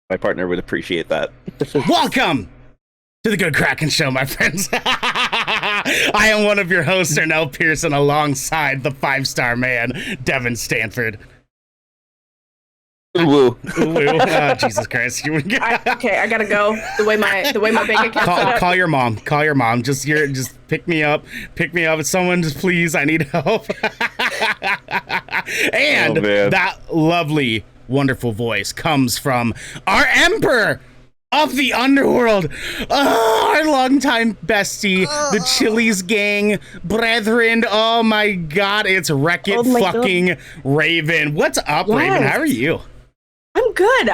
My partner would appreciate that. Welcome to the Good Kraken Show, my friends. I am one of your hosts, Ernell Pearson, alongside the 5-star man, Devin Stanford. Woo. Oh, Jesus Christ. Okay, I gotta go. The way my bank account. Call your mom. Call your mom. Just pick me up. Pick me up. Someone, just please. I need help. And that lovely, wonderful voice comes from our Emperor of the Underworld, our longtime bestie, the Chili's gang brethren. Oh my God, it's RekItRaven. What's up, Raven? How are you? I'm good.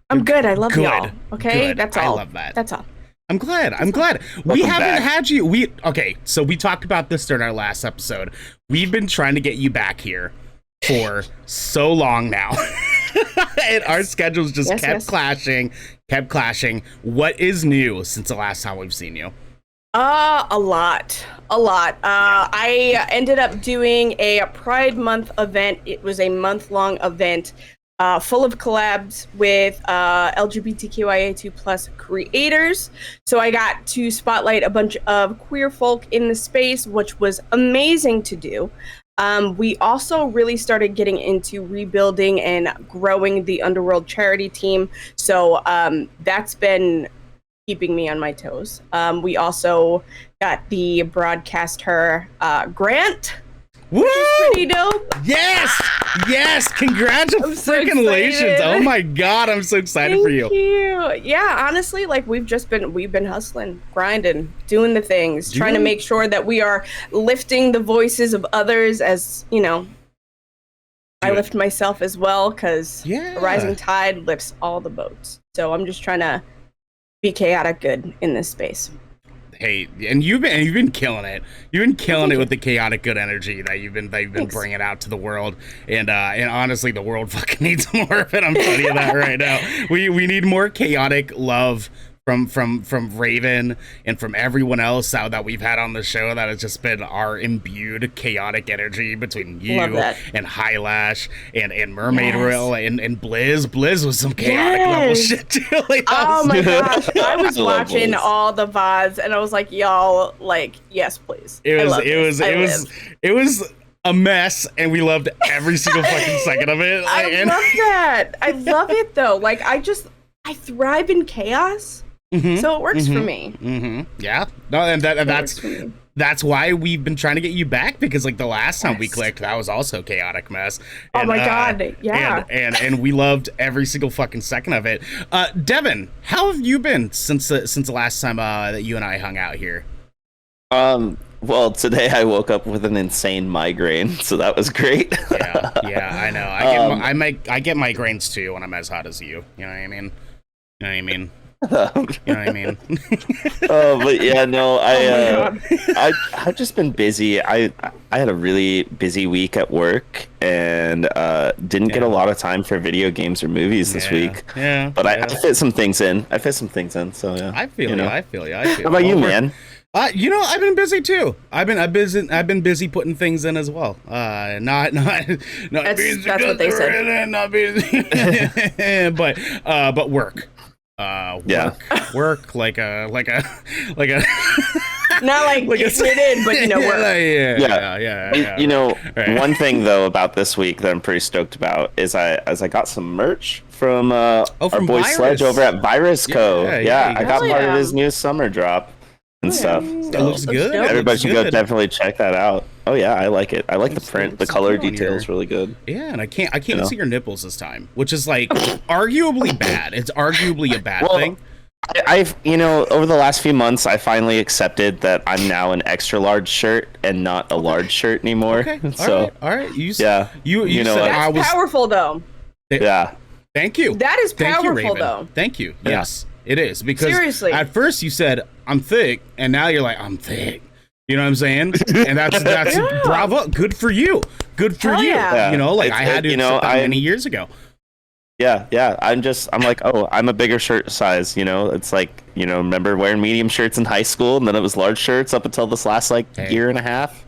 I'm good. I love y'all. Okay, Good. That's all. I love that. That's all. I'm glad. We haven't had you. So we talked about this during our last episode. We've been trying to get you back here for so long now. And our schedules just kept clashing. What is new since the last time we've seen you? A lot. I ended up doing a Pride Month event. It was a month-long event full of collabs with LGBTQIA2 plus creators. So I got to spotlight a bunch of queer folk in the space, which was amazing to do. We also really started getting into rebuilding and growing the Underworld charity team. So that's been keeping me on my toes. We also got the broadcaster grant. Woo! Which is pretty dope. Yes! Congratulations! So Oh my God, I'm so excited for you. Thank you. Yeah, honestly, like we've been hustling, grinding, doing the things, trying to make sure that we are lifting the voices of others. As you know, I lift myself as well, because a rising tide lifts all the boats. So I'm just trying to be chaotic good in this space. Hey, and you've been killing it. You've been killing it with the chaotic good energy that you've been bringing out to the world. And honestly, the world fucking needs more of it. I'm telling you that right now. We need more chaotic love from Raven and from everyone else that we've had on the show that has just been our imbued chaotic energy between you and Highlash and Mermaid Rill and Blizz. Blizz was some chaotic level shit too. Like, oh my gosh. I was watching all the VODs and I was like, y'all, like, yes, please. It was a mess, and we loved every single fucking second of it. I love that. I love it though. Like I thrive in chaos. Mm-hmm, so it works for me. Mm-hmm. Yeah. No, and that's why we've been trying to get you back, because like the last time we clicked, that was also chaotic mess. And, oh my God. Yeah. And we loved every single fucking second of it. Devin, how have you been since the last time that you and I hung out here? Well, today I woke up with an insane migraine, so that was great. yeah, I know. I get migraines too when I'm as hot as you. You know what I mean? But yeah, no, I've just been busy. I had a really busy week at work and didn't get a lot of time for video games or movies this week. Yeah, but I fit some things in. So yeah. I feel you. How about you, man? I've been busy too. I've been busy putting things in as well. Not that's what they said. Not busy, but work. Work like a not like committed, but work. One thing though about this week that I'm pretty stoked about is I got some merch from our boy Virus. Sledge over at Virus Co. I got part of his new summer drop and stuff. So it looks good. Everybody should go definitely check that out. Oh yeah, I like it. I like the print. The color detail is really good. Yeah, and I can't see your nipples this time, which is like arguably bad. It's arguably a bad thing. I've over the last few months, I finally accepted that I'm now an extra large shirt and not a large shirt anymore. Okay. So all right. You said I was powerful though. Yeah. Thank you. That is powerful though. Thank you. Yes, it is, because seriously, at first you said I'm thick, and now you're like I'm thick. You know what I'm saying? And that's bravo. Good for you. Good for you. Yeah. I had to accept that many years ago. Yeah. I'm like, oh, I'm a bigger shirt size. It's like, remember wearing medium shirts in high school, and then it was large shirts up until this last year and a half.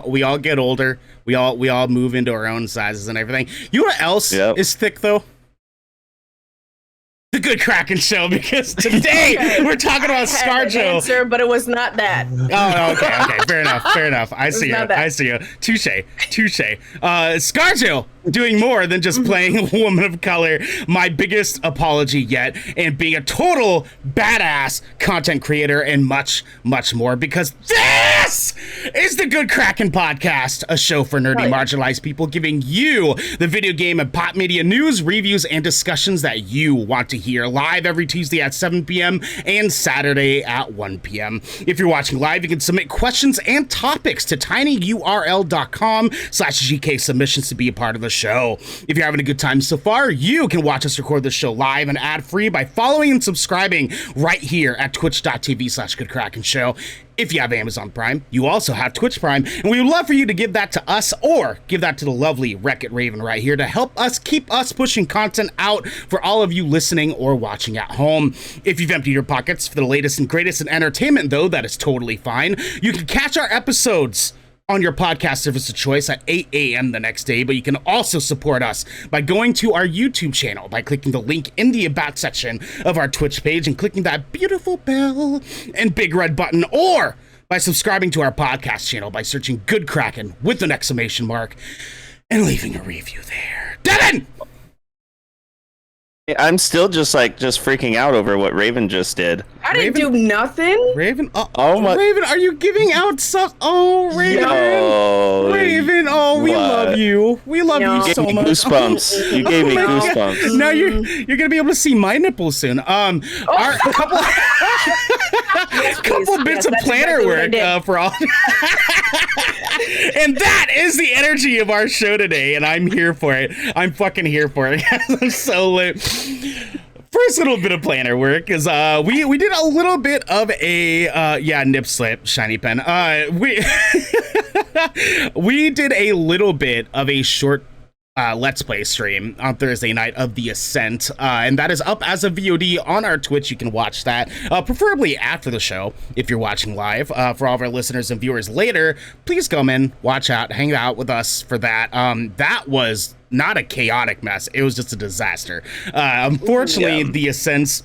We all get older. We all move into our own sizes and everything. You know what else is thick though? the Good Kraken Show, because today we're talking about ScarJo. Answer, but it was not that. Oh, okay, fair enough. I see you. Touche. ScarJo doing more than just playing a woman of color. My biggest apology yet, and being a total badass content creator, and much, much more. Because this is the Good Kraken Podcast, a show for nerdy, marginalized people, giving you the video game and pop media news, reviews, and discussions that you want to hear, live every Tuesday at 7 p.m. and Saturday at 1 p.m. If you're watching live, you can submit questions and topics to tinyurl.com/GK submissions to be a part of the show. If you're having a good time so far, you can watch us record the show live and ad-free by following and subscribing right here at twitch.tv/GoodKrakenShow. If you have Amazon Prime, you also have Twitch Prime, and we would love for you to give that to us or give that to the lovely RekItRaven right here to help us keep us pushing content out for all of you listening or watching at home. If you've emptied your pockets for the latest and greatest in entertainment, though, that is totally fine. You can catch our episodes on your podcast service of choice at 8 a.m. the next day, but you can also support us by going to our YouTube channel by clicking the link in the About section of our Twitch page and clicking that beautiful bell and big red button, or by subscribing to our podcast channel by searching Good Kraken with an exclamation mark and leaving a review there. Devin! I'm still just freaking out over what Raven just did. I didn't do nothing. Raven, Raven, are you giving out stuff? Oh, Raven, Raven, we love you. We love you so much. Goosebumps. You gave me goosebumps. Now you're gonna be able to see my nipples soon. Our couple bits of planner work for all. And that is the energy of our show today, and I'm here for it. I'm fucking here for it, guys. I'm so lit. First little bit of planner work is we did a little bit of a nip slip shiny pen. We did a little bit of a short Let's Play stream on Thursday night of the Ascent, and that is up as a VOD on our Twitch. You can watch that, preferably after the show if you're watching live. For all of our listeners and viewers later, please come in, watch out, hang out with us for that. That was not a chaotic mess. It was just a disaster. Unfortunately, the Ascent's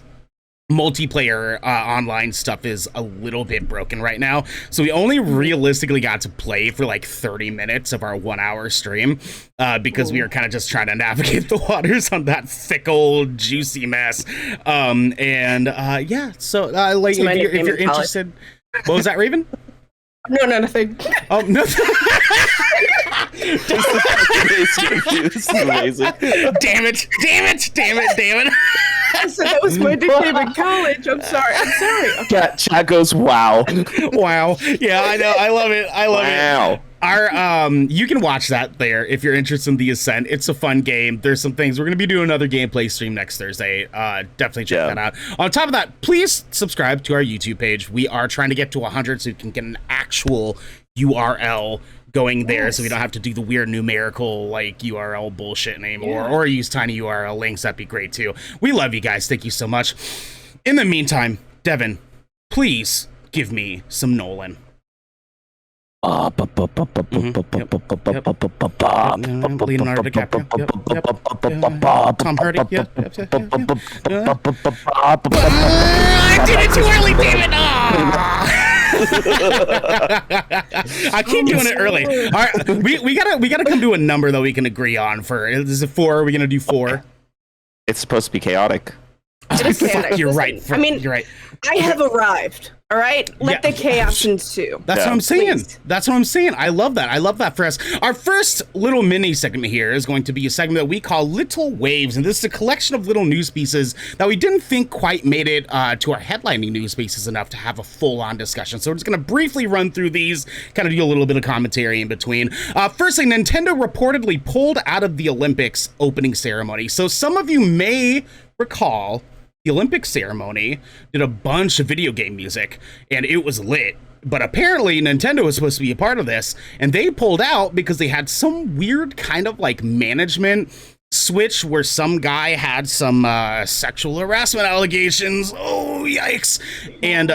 multiplayer online stuff is a little bit broken right now, so we only realistically got to play for like 30 minutes of our 1 hour stream because we were kind of just trying to navigate the waters on that thick old juicy mess. So like if you're interested. What was that, Raven? No, nothing. Oh, nothing. This is amazing. Damn it. I said that was my nickname in college. I'm sorry. Chat goes, wow. Wow. Yeah, I know. I love it. Wow. Our you can watch that there if you're interested in the Ascent. It's a fun game. There's some things. We're gonna be doing another gameplay stream next Thursday. Definitely check that out. On top of that, please subscribe to our YouTube page. We are trying to get to 100 so you can get an actual URL going there, so we don't have to do the weird numerical like URL bullshit anymore, or use tiny URL links. That'd be great too. We love you guys. Thank you so much. In the meantime, Devin, please give me some Nolan. Leonardo DiCaprio. Tom Hardy. I did it too early, damn it! I keep doing it early. All right, we gotta come to a number that we can agree on. For is it 4? Are we gonna do 4? It's supposed to be chaotic. You're right. I mean, you're right. I have arrived. All right, let the chaos ensue. That's what I'm saying. Please. That's what I'm saying. I love that. I love that for us. Our first little mini segment here is going to be a segment that we call Little Waves, and this is a collection of little news pieces that we didn't think quite made it to our headlining news pieces enough to have a full-on discussion. So we're just going to briefly run through these, kind of do a little bit of commentary in between. Firstly, Nintendo reportedly pulled out of the Olympics opening ceremony. So some of you may recall the Olympic ceremony did a bunch of video game music, and it was lit. But apparently Nintendo was supposed to be a part of this, and they pulled out because they had some weird kind of like management switch where some guy had some sexual harassment allegations. Oh, yikes. And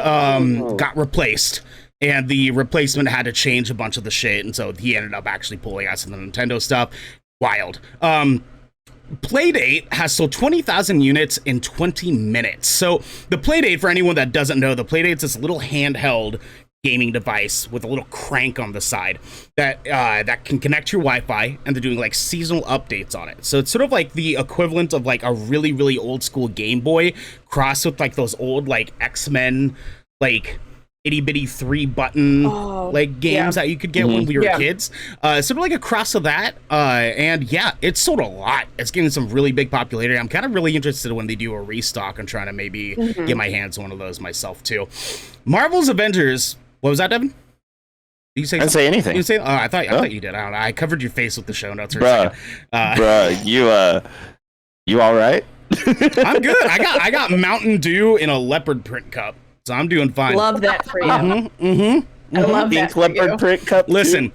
got replaced. And the replacement had to change a bunch of the shit, and so he ended up actually pulling out some of the Nintendo stuff. Wild. Playdate has sold 20,000 units in 20 minutes. So the Playdate, for anyone that doesn't know, the Playdate's this little handheld gaming device with a little crank on the side that can connect to your Wi-Fi, and they're doing like seasonal updates on it. So it's sort of like the equivalent of like a really, really old school Game Boy crossed with like those old like X-Men like itty bitty 3-button like games that you could get when we were kids. Sort of like a cross of that. And yeah, it's sold a lot. It's getting some really big popularity. I'm kind of really interested when they do a restock and trying to maybe get my hands on one of those myself too. Marvel's Avengers. What was that, Devin? Did you say? I didn't say anything. You say? Oh, I thought you did. I don't know. I covered your face with the show notes. Bruh, you all right? I'm good. I got Mountain Dew in a leopard print cup. So I'm doing fine. Love that for you. I love that for leopard you. print cup. Listen.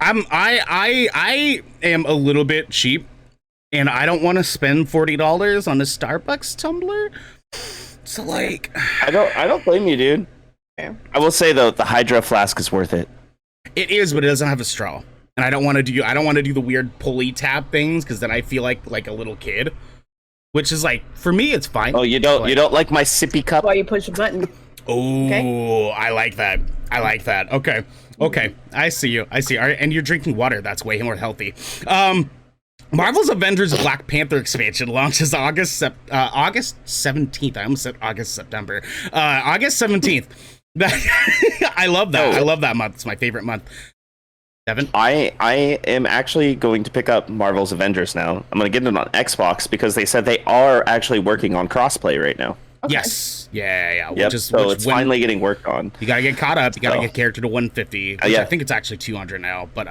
I am a little bit cheap, and I don't want to spend $40 on a Starbucks tumbler. So like, I don't blame you, dude. Okay. I will say though, the Hydro flask is worth it. It is, but it doesn't have a straw, and I don't want to do the weird pulley tab things because then I feel like a little kid. Which is like, for me, it's fine. Oh, you don't like my sippy cup? Why you push a button? Oh, okay. I like that. Okay. I see you. All right, and you're drinking water. That's way more healthy. Marvel's Avengers Black Panther expansion launches August 17th. I almost said September. August 17th. I love that. I love that month. It's my favorite month. Devin? I am actually going to pick up Marvel's Avengers now. I'm going to get it on Xbox because they said they are actually working on crossplay right now. Okay. Yes. Yeah. Yep. So it's finally getting worked on. You got to get caught up. You got to get character to 150. Which yeah. I think it's actually 200 now. But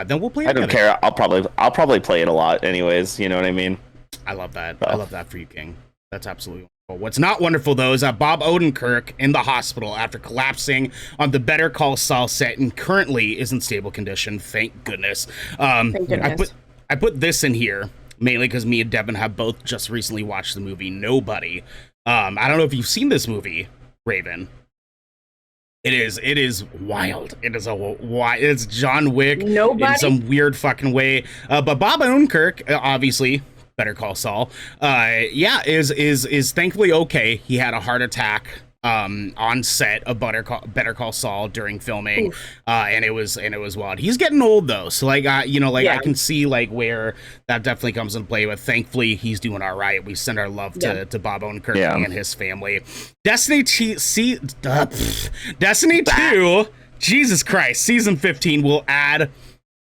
then we'll play it. I don't care. I'll probably play it a lot anyways. You know what I mean? I love that. I love that for you, King. That's absolutely wonderful. What's not wonderful, though, is that Bob Odenkirk in the hospital after collapsing on the Better Call Saul set and currently is in stable condition. Thank goodness. Thank goodness. I put this in here mainly because me and Devin have both just recently watched the movie Nobody. I don't know if you've seen this movie, Raven. It is wild. It's John Wick Nobody? in some weird fucking way. But Bob Odenkirk, obviously, Better Call Saul, is thankfully okay. He had a heart attack on set of Better Call Saul during filming, and it was wild. He's getting old though, so I can see like where that definitely comes into play. But thankfully, he's doing all right. We send our love to Bob Odenkirk and his family. Destiny 2, Jesus Christ, season 15 will add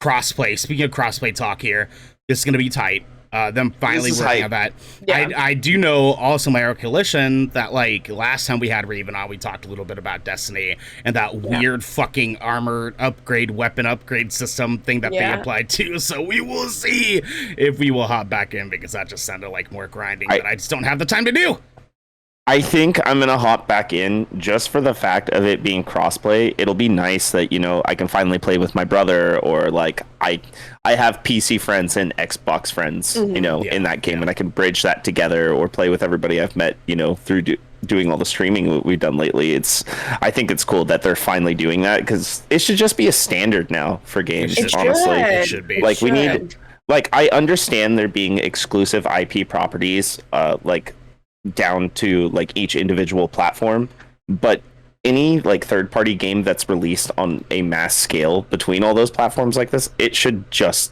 crossplay. Speaking of crossplay talk here, this is gonna be tight. Them finally working on that. Yeah. I do know also my recollection that like last time we had Raven on, we talked a little bit about Destiny and that weird fucking armor upgrade, weapon upgrade system thing that they applied to. So we will see if we will hop back in because that just sounded like more grinding that I just don't have the time to do. I think I'm gonna hop back in just for the fact of it being crossplay. It'll be nice that I can finally play with my brother, or like I have PC friends and Xbox friends, in that game, and I can bridge that together or play with everybody I've met, through doing all the streaming we've done lately. I think it's cool that they're finally doing that because it should just be a standard now for games. Honestly, it should be. Like we need, like I understand there being exclusive IP properties, like down to like each individual platform, but any like third-party game that's released on a mass scale between all those platforms like this, it should just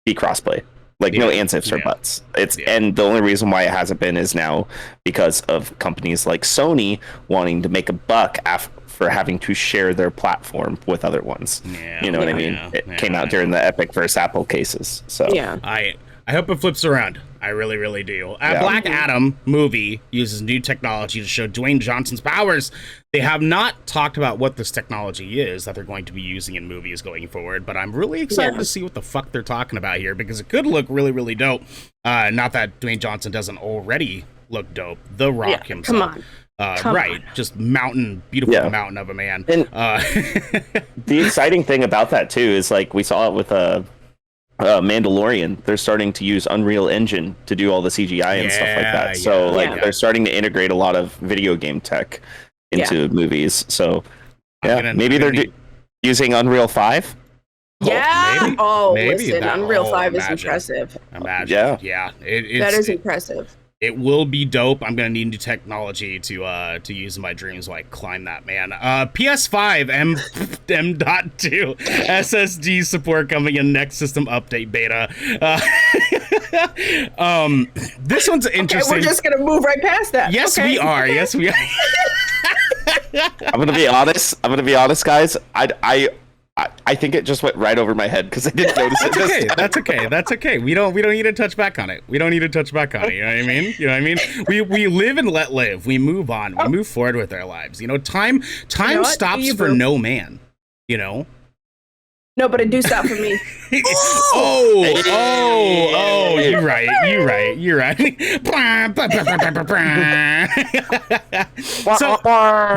be crossplay. Like no ands, ifs, or buts. And the only reason why it hasn't been is now because of companies like Sony wanting to make a buck for having to share their platform with other ones. You know what I mean? It came out during the Epic versus Apple cases. So I hope it flips around. I really, really do. Black Adam movie uses new technology to show Dwayne Johnson's powers. They have not talked about what this technology is that they're going to be using in movies going forward, but I'm really excited to see what the fuck they're talking about here because it could look really, really dope. Not that Dwayne Johnson doesn't already look dope. The Rock himself. Come on. Just beautiful mountain of a man. And the exciting thing about that too is like we saw it with Mandalorian. They're starting to use Unreal Engine to do all the CGI and stuff like that. So they're starting to integrate a lot of video game tech into movies. So maybe they're using Unreal 5. Yeah. maybe, Listen, that, Unreal 5 is imagine. Impressive. Imagine. Yeah. That is impressive. It will be dope. I'm gonna need new technology to use in my dreams while I climb that, man. PS5 M.2 SSD support coming in next system update beta. This one's interesting. Okay, we're just gonna move right past that. Yes, okay. we are. Yes, we are. I'm gonna be honest, guys. I think it just went right over my head because I didn't notice it. That's okay. We don't need to touch back on it. You know what I mean? We live and let live. We move on. We move forward with our lives. Time stops for no man. No, but it do stop for me. You're right. So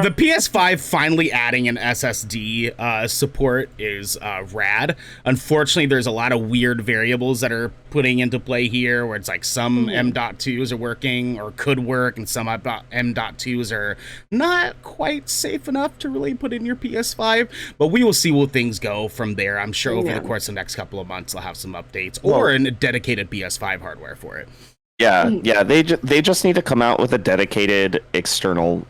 the PS5 finally adding an SSD support is rad. Unfortunately, there's a lot of weird variables that are putting into play here, where it's like some M.2s are working or could work, and some M.2s are not quite safe enough to really put in your PS5. But we will see where things go from there. I'm sure over the course of the next couple of months, they'll have some updates or a dedicated PS5 hardware for it. Yeah. They just need to come out with a dedicated external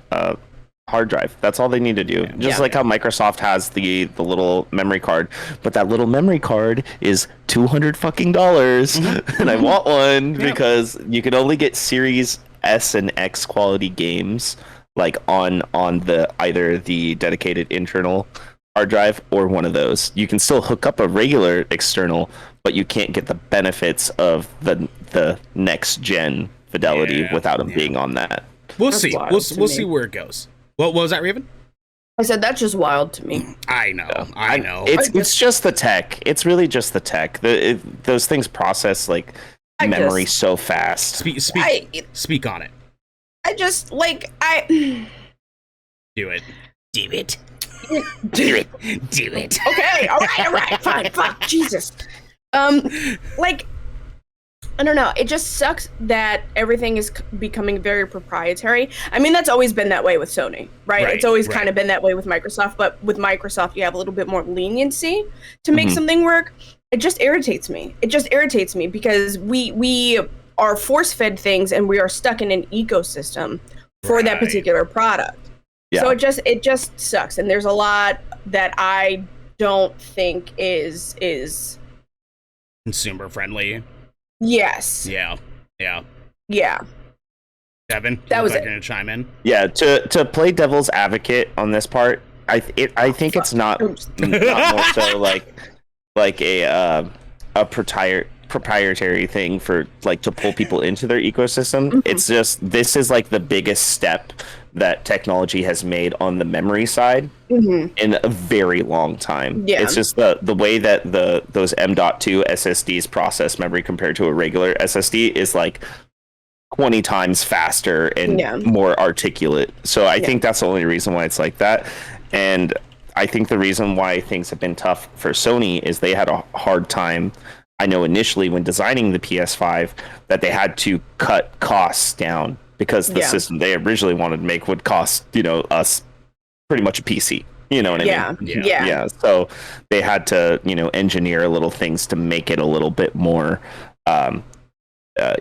hard drive. That's all they need to do. Just like how Microsoft has the little memory card, but that little memory card is $200 fucking dollars, and I want one because you can only get Series S and X quality games like on the either the dedicated internal hard drive or one of those. You can still hook up a regular external, but you can't get the benefits of the next gen fidelity without them being on that. We'll see. We'll see where it goes. What was that, Raven? I said that's just wild to me. I know. It's just the tech. It's really just the tech. Those things process like memory so fast. Speak on it. I just do it. Okay, all right, fine, Jesus. I don't know. It just sucks that everything is becoming very proprietary. I mean, that's always been that way with Sony, right? It's always kind of been that way with Microsoft, but with Microsoft, you have a little bit more leniency to make something work. It just irritates me. Because we are force-fed things and we are stuck in an ecosystem for that particular product. Yeah. So it just sucks. And there's a lot that I don't think is consumer friendly. Yes. Yeah. Devin, that was like you're gonna chime in. Yeah, to play devil's advocate on this part, I think it's not more so like a proprietary thing for like to pull people into their ecosystem. It's just this is like the biggest step that technology has made on the memory side in a very long time. Yeah. It's just the way that those M.2 SSDs process memory compared to a regular SSD is like 20 times faster and more articulate. So I think that's the only reason why it's like that. And I think the reason why things have been tough for Sony is they had a hard time. I know initially when designing the PS5 that they had to cut costs down because the system they originally wanted to make would cost, us pretty much a PC. You know what I mean? Yeah. So they had to, engineer little things to make it a little bit more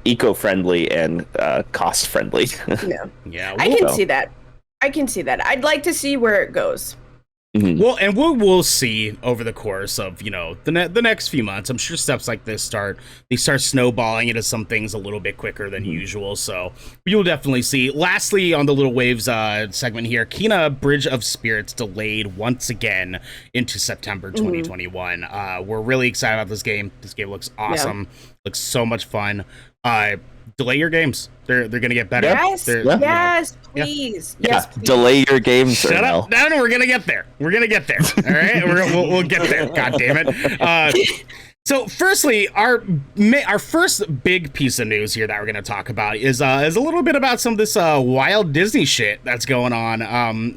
eco-friendly and cost-friendly. Yeah. I can see that. I'd like to see where it goes. Well, and we'll see over the course of the next few months. I'm sure steps like this start snowballing into some things a little bit quicker than usual. So you'll definitely see. Lastly, on the Little Waves segment here, Kena Bridge of Spirits delayed once again into September 2021. We're really excited about this game. This game looks awesome. Looks so much fun. Delay your games. They're gonna get better. Yes, please. Yes, please. Delay your games. Shut up. No, we're gonna get there. All right, we'll get there. God damn it. So, firstly, our first big piece of news here that we're gonna talk about is a little bit about some of this wild Disney shit that's going on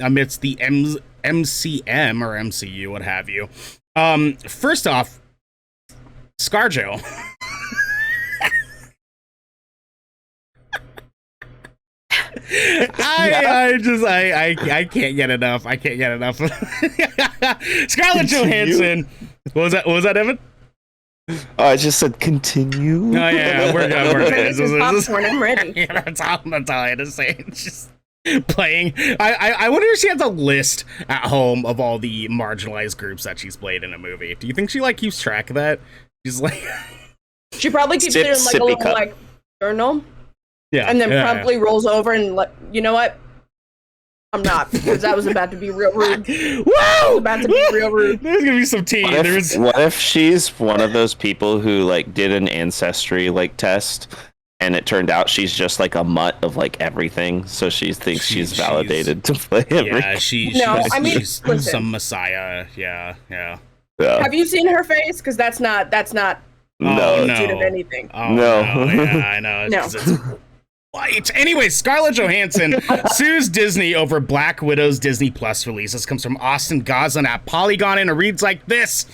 amidst the MCM or MCU, what have you. First off, ScarJo. I can't get enough. Scarlett Johansson What was that? What was that, Devin? Oh, I just said continue. Oh yeah, we're good. This is popcorn. I'm ready. Yeah, that's all I had to say. It's just playing. I wonder if she has a list at home of all the marginalized groups that she's played in a movie. Do you think she like keeps track of that? She's like, she probably keeps it in like a little like journal. Yeah, and then promptly rolls over and like, you know what? I'm not, because that was about to be real rude. Whoa! About to be real rude. There's gonna be some tea. What if she's one of those people who like did an ancestry like test, and it turned out she's just like a mutt of like everything, so she thinks she's validated to play everything. Yeah, she's some messiah. Yeah. Have you seen her face? Because that's not no. of anything. Oh, no. Yeah, I know. No. White. Anyway, Scarlett Johansson sues Disney over Black Widow's Disney Plus release. This comes from Austin Gosling at Polygon, and it reads like this.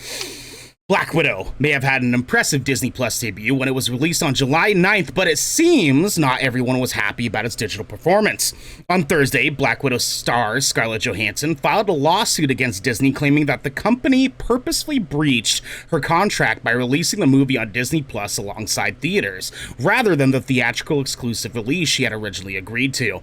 Black Widow may have had an impressive Disney Plus debut when it was released on July 9th, but it seems not everyone was happy about its digital performance. On Thursday, Black Widow star Scarlett Johansson filed a lawsuit against Disney claiming that the company purposefully breached her contract by releasing the movie on Disney Plus alongside theaters, rather than the theatrical exclusive release she had originally agreed to.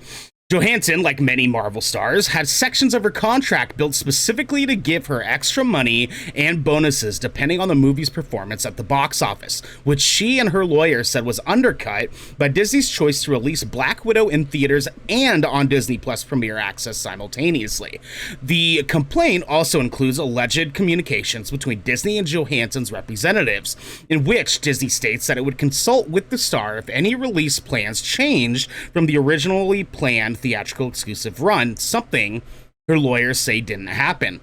Johansson, like many Marvel stars, had sections of her contract built specifically to give her extra money and bonuses depending on the movie's performance at the box office, which she and her lawyer said was undercut by Disney's choice to release Black Widow in theaters and on Disney Plus Premier Access simultaneously. The complaint also includes alleged communications between Disney and Johansson's representatives, in which Disney states that it would consult with the star if any release plans changed from the originally planned theatrical exclusive run, something her lawyers say didn't happen.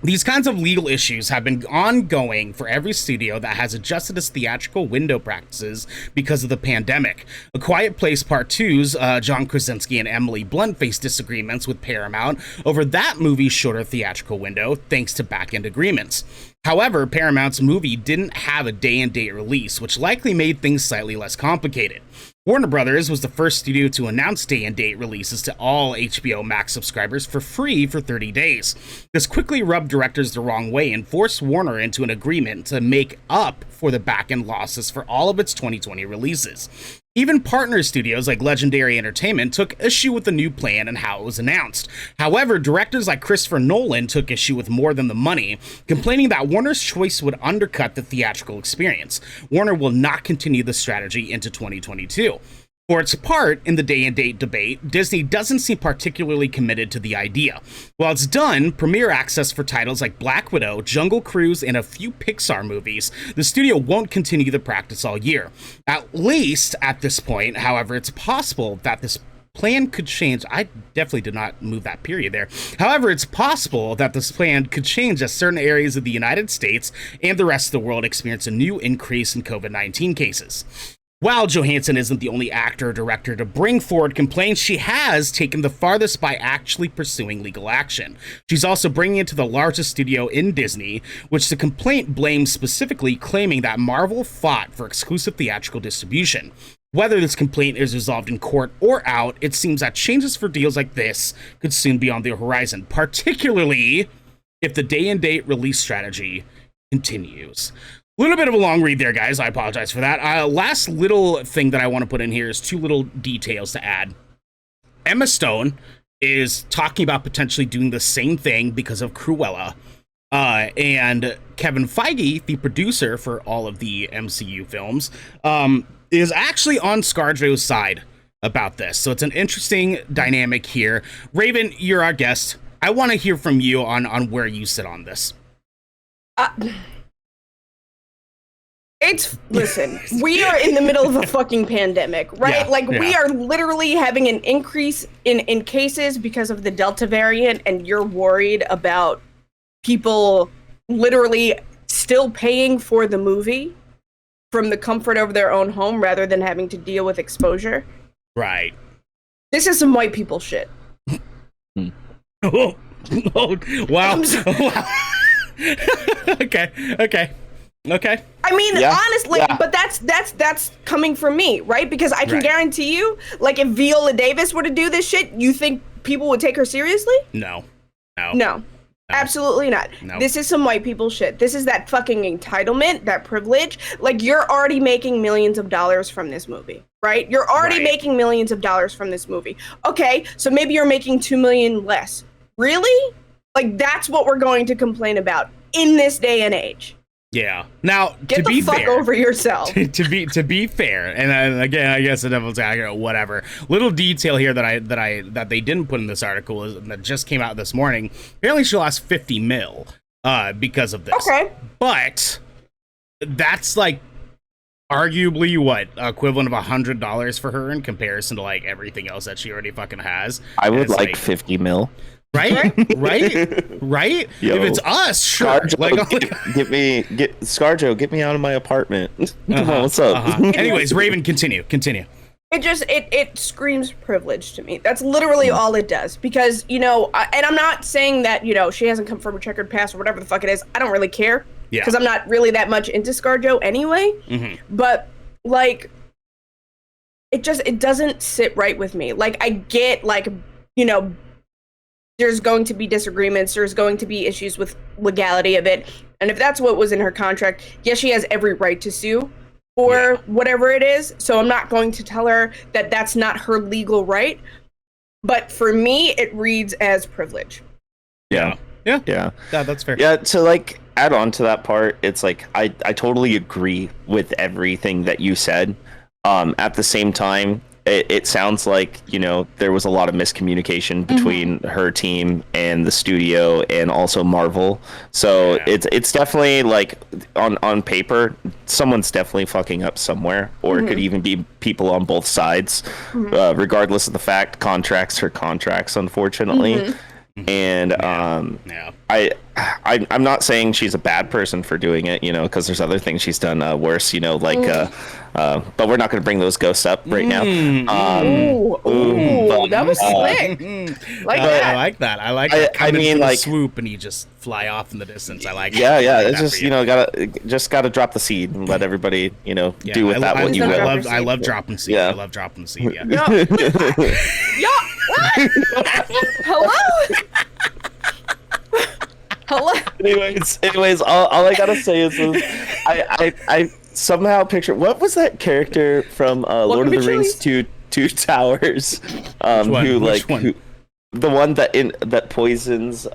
These kinds of legal issues have been ongoing for every studio that has adjusted its theatrical window practices because of the pandemic. A Quiet Place Part 2's John Krasinski and Emily Blunt faced disagreements with Paramount over that movie's shorter theatrical window, thanks to back-end agreements. However, Paramount's movie didn't have a day-and-date release, which likely made things slightly less complicated. Warner Brothers was the first studio to announce day-and-date releases to all HBO Max subscribers for free for 30 days. This quickly rubbed directors the wrong way and forced Warner into an agreement to make up for the back-end losses for all of its 2020 releases. Even partner studios like Legendary Entertainment took issue with the new plan and how it was announced. However, directors like Christopher Nolan took issue with more than the money, complaining that Warner's choice would undercut the theatrical experience. Warner will not continue the strategy into 2022. For its part, in the day-and-date debate, Disney doesn't seem particularly committed to the idea. While it's done Premier Access for titles like Black Widow, Jungle Cruise, and a few Pixar movies, the studio won't continue the practice all year. At least at this point, however, it's possible that this plan could change. I definitely did not move that period there. However, it's possible that this plan could change as certain areas of the United States and the rest of the world experience a new increase in COVID-19 cases. While Johansson isn't the only actor or director to bring forward complaints, she has taken the farthest by actually pursuing legal action. She's also bringing it to the largest studio in Disney, which the complaint blames specifically, claiming that Marvel fought for exclusive theatrical distribution. Whether this complaint is resolved in court or out, it seems that changes for deals like this could soon be on the horizon, particularly if the day-and-date release strategy continues. A little bit of a long read there, guys. I apologize for that. Last little thing that I want to put in here is two little details to add. Emma Stone is talking about potentially doing the same thing because of Cruella. And Kevin Feige, the producer for all of the MCU films, is actually on ScarJo's side about this. So it's an interesting dynamic here. Raven, you're our guest. I want to hear from you on where you sit on this. Listen, we are in the middle of a fucking pandemic, right? Yeah, we are literally having an increase in cases because of the Delta variant, and you're worried about people literally still paying for the movie from the comfort of their own home rather than having to deal with exposure. Right. This is some white people shit. Oh, wow. Okay. I mean, honestly, but that's coming from me, right? Because I can guarantee you, like, if Viola Davis were to do this shit, you think people would take her seriously? No. Absolutely not. No. This is some white people shit. This is that fucking entitlement, that privilege. Like, you're already making millions of dollars from this movie, right? You're already making millions of dollars from this movie. Okay, so maybe you're making $2 million less. Really? Like, that's what we're going to complain about in this day and age. Yeah. Now, Get to the be fuck fair, over yourself. to be fair, and again, I guess the devil's advocate, whatever. Little detail here that they didn't put in this article is that just came out this morning. Apparently, she lost 50 mil because of this. Okay. But that's like arguably what equivalent of $100 for her in comparison to like everything else that she already fucking has. I would like 50 mil. Right? Right? Yo, if it's us, sure. ScarJo, ScarJo, get me out of my apartment. Come on, what's up? Anyways, Raven, continue. It screams privilege to me. That's literally all it does. Because, and I'm not saying that, she hasn't come from a checkered past or whatever the fuck it is. I don't really care. Yeah. Because I'm not really that much into ScarJo anyway. Mm-hmm. But, like, it doesn't sit right with me. Like, I get, like, there's going to be disagreements. There's going to be issues with legality of it. And if that's what was in her contract, yes, she has every right to sue for whatever it is. So I'm not going to tell her that that's not her legal right. But for me, it reads as privilege. Yeah, that's fair. Yeah, to like add on to that part, it's like I totally agree with everything that you said. At the same time, it sounds like, there was a lot of miscommunication between her team and the studio and also Marvel. So it's definitely like on paper, someone's definitely fucking up somewhere, or it could even be people on both sides, regardless of the fact. Contracts are contracts, unfortunately. And I'm not saying she's a bad person for doing it, because there's other things she's done worse, but we're not going to bring those ghosts up right now. That was slick. I like that. I like that. I mean, like swoop and you just fly off in the distance. I like. Yeah, it. It's just gotta drop the seed and let everybody, do with that what you will. I love dropping seed. I love dropping the seed. Yeah. What? Hello? Hello? Anyways, all I gotta say is I somehow picture, what was that character from Lord of the Rings Two Towers? The one that poisons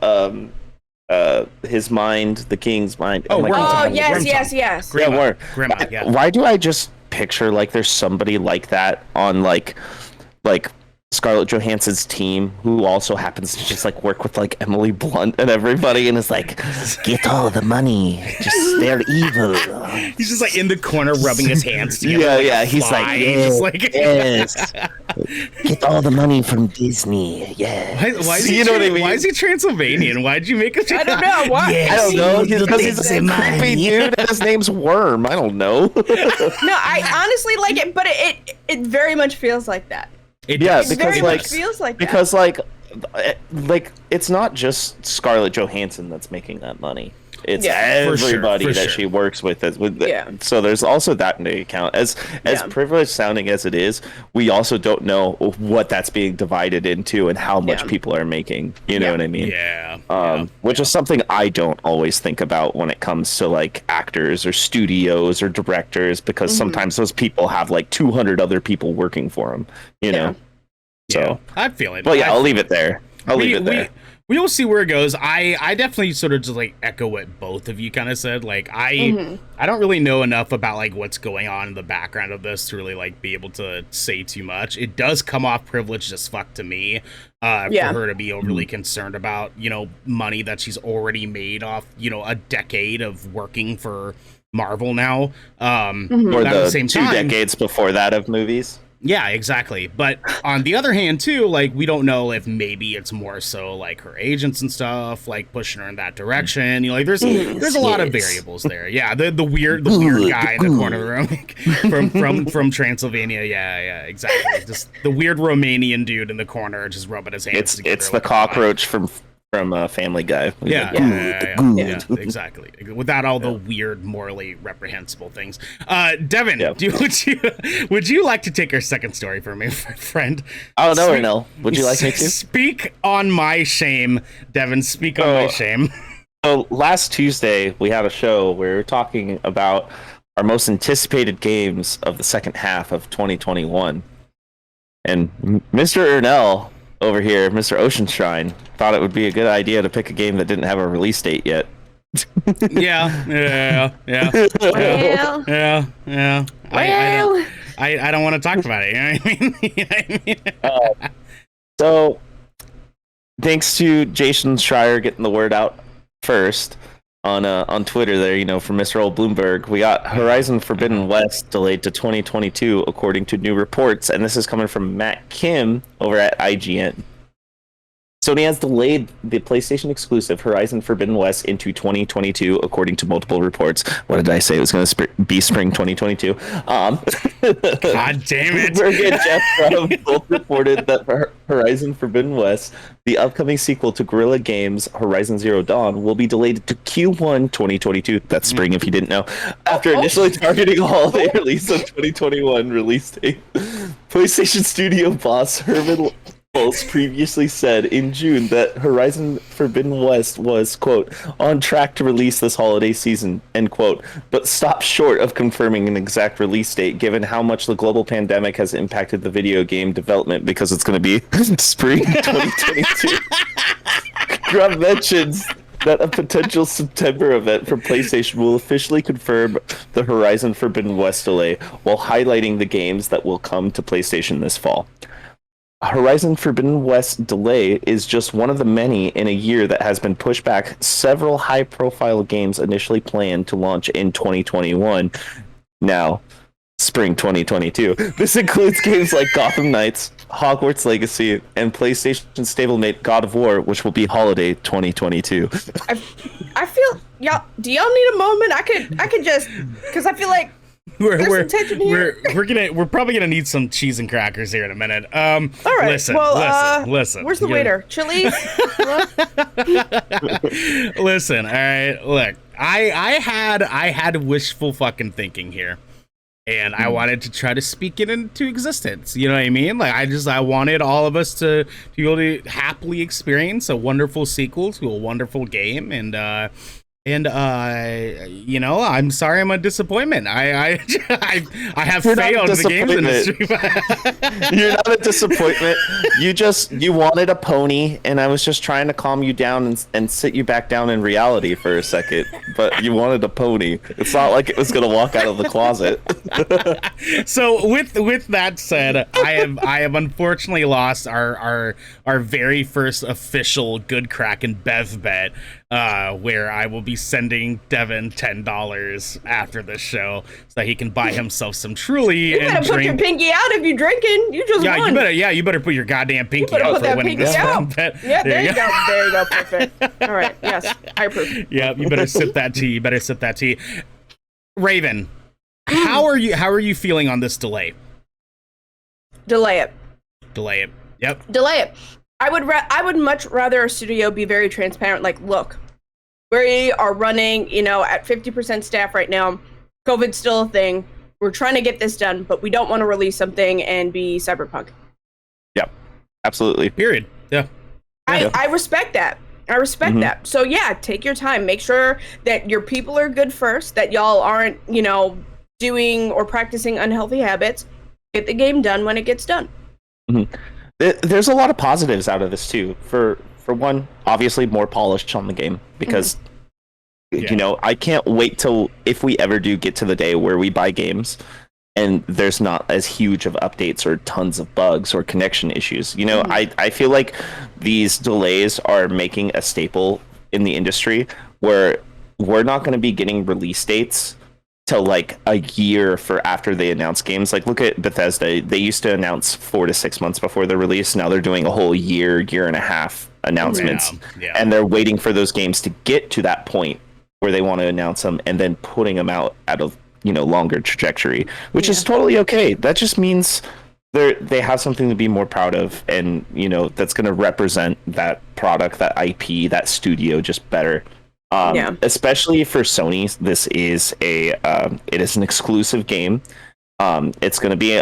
his mind, the king's mind. Yes. Grandma, yeah. Why do I just picture like there's somebody like that on like Scarlett Johansson's team, who also happens to just like work with like Emily Blunt and everybody, and is like, get all the money, just they're evil. He's just like in the corner rubbing his hands together. He's like, yes, get all the money from Disney. Yes. Why is he, what I mean? Why is he Transylvanian? Why'd you make a? I don't know. Why? Yes, I don't know. Because he's a creepy dude and his name's Worm. I don't know. No, I honestly like it, but it very much feels like that. Because feels like because that. like it's not just Scarlett Johansson that's making that money. It's everybody that she works with. So there's also that in the account. As privileged sounding as it is, we also don't know what that's being divided into and how much people are making. You know what I mean? Which is something I don't always think about when it comes to like actors or studios or directors, because sometimes those people have like 200 other people working for them. You know. So I feel it. Well, I'll leave it there. We will see where it goes. I definitely sort of just like echo what both of you kind of said. Like I don't really know enough about like what's going on in the background of this to really like be able to say too much. It does come off privileged as fuck to me for her to be overly concerned about, money that she's already made off, a decade of working for Marvel now. Or the same 2 decades before that of movies. Yeah, exactly. But on the other hand, too, like, we don't know if maybe it's more so like her agents and stuff, like pushing her in that direction. Like, there's a lot of variables there. Yeah, the weird guy in the corner of the room from Transylvania. Yeah, exactly. Just the weird Romanian dude in the corner, just rubbing his hands together. It's the cockroach from from Family Guy. Yeah, exactly. Without all the weird, morally reprehensible things. Devin, would you like to take our second story for me, friend? Oh no, Ernell. Would you like me to speak on my shame, Devin? Speak on my shame. So last Tuesday we had a show where we were talking about our most anticipated games of the second half of 2021, and Mr. Ernell over here, Mr. Oceanshine, thought it would be a good idea to pick a game that didn't have a release date yet. Yeah. Well, I don't want to talk about it. You know what I mean? So, thanks to Jason Schreier getting the word out first on Twitter there, from Mr. Old Bloomberg, we got Horizon Forbidden West delayed to 2022 according to new reports, and this is coming from Matt Kim over at IGN. Sony has delayed the PlayStation exclusive Horizon Forbidden West into 2022, according to multiple reports. What did I say? It was going to be spring 2022. God damn it! Bloomberg and Jeff Grubb both reported that Horizon Forbidden West, the upcoming sequel to Guerrilla Games' Horizon Zero Dawn, will be delayed to Q1 2022. That's spring, if you didn't know. After initially targeting a holiday release of 2021 release date, PlayStation Studio boss Herman Pulse previously said in June that Horizon Forbidden West was, quote, on track to release this holiday season, end quote, but stopped short of confirming an exact release date given how much the global pandemic has impacted the video game development, because it's going to be spring 2022. Grubb mentions that a potential September event from PlayStation will officially confirm the Horizon Forbidden West delay, while highlighting the games that will come to PlayStation this fall. Horizon Forbidden West delay is just one of the many in a year that has been pushed back several high-profile games initially planned to launch in 2021. Now, spring 2022. This includes games like Gotham Knights, Hogwarts Legacy, and PlayStation stablemate God of War, which will be holiday 2022. I feel do y'all need a moment? I could just, because I feel like we're probably gonna need some cheese and crackers here in a minute. All right. Listen. Where's the waiter? Chili's? Listen. All right. Look, I had wishful fucking thinking here, and I wanted to try to speak it into existence. You know what I mean? Like I wanted all of us to be able to happily experience a wonderful sequel to a wonderful game, and I'm sorry I'm a disappointment. I have failed the games industry. You're not a disappointment. You wanted a pony, and I was just trying to calm you down and sit you back down in reality for a second. But you wanted a pony. It's not like it was gonna walk out of the closet. So with that said, I have unfortunately lost our very first official Good Kraken Bev bet, where I will be sending Devin $10 after this show so that he can buy himself some Truly. You better put your pinky out if you're drinking. You just won. You better put your goddamn pinky out for winning this bet. Yeah, there you go. There you go. Perfect. All right. Yes, I approve. Yeah, you better sip that tea. Raven, how are you feeling on this delay? Delay it. Yep. Delay it. I would much rather a studio be very transparent. Like, look, we are running, at 50% staff right now. COVID's still a thing. We're trying to get this done, but we don't want to release something and be Cyberpunk. Yeah, absolutely. Period. Yeah. I respect that. That. So yeah, take your time. Make sure that your people are good first, that y'all aren't, doing or practicing unhealthy habits. Get the game done when it gets done. Mm-hmm. There's a lot of positives out of this too. For one, obviously more polish on the game, because I can't wait till, if we ever do get to the day where we buy games and there's not as huge of updates or tons of bugs or connection issues. I feel like these delays are making a staple in the industry, where we're not going to be getting release dates till like a year for after they announce games. Like, look at Bethesda. They used to announce 4 to 6 months before the release. Now they're doing a whole year and a half announcements. Yeah. And they're waiting for those games to get to that point where they want to announce them, and then putting them out of, longer trajectory, which is totally okay. That just means they have something to be more proud of, and that's going to represent that product, that IP, that studio just better. Especially for Sony, this is it is an exclusive game. It's going to be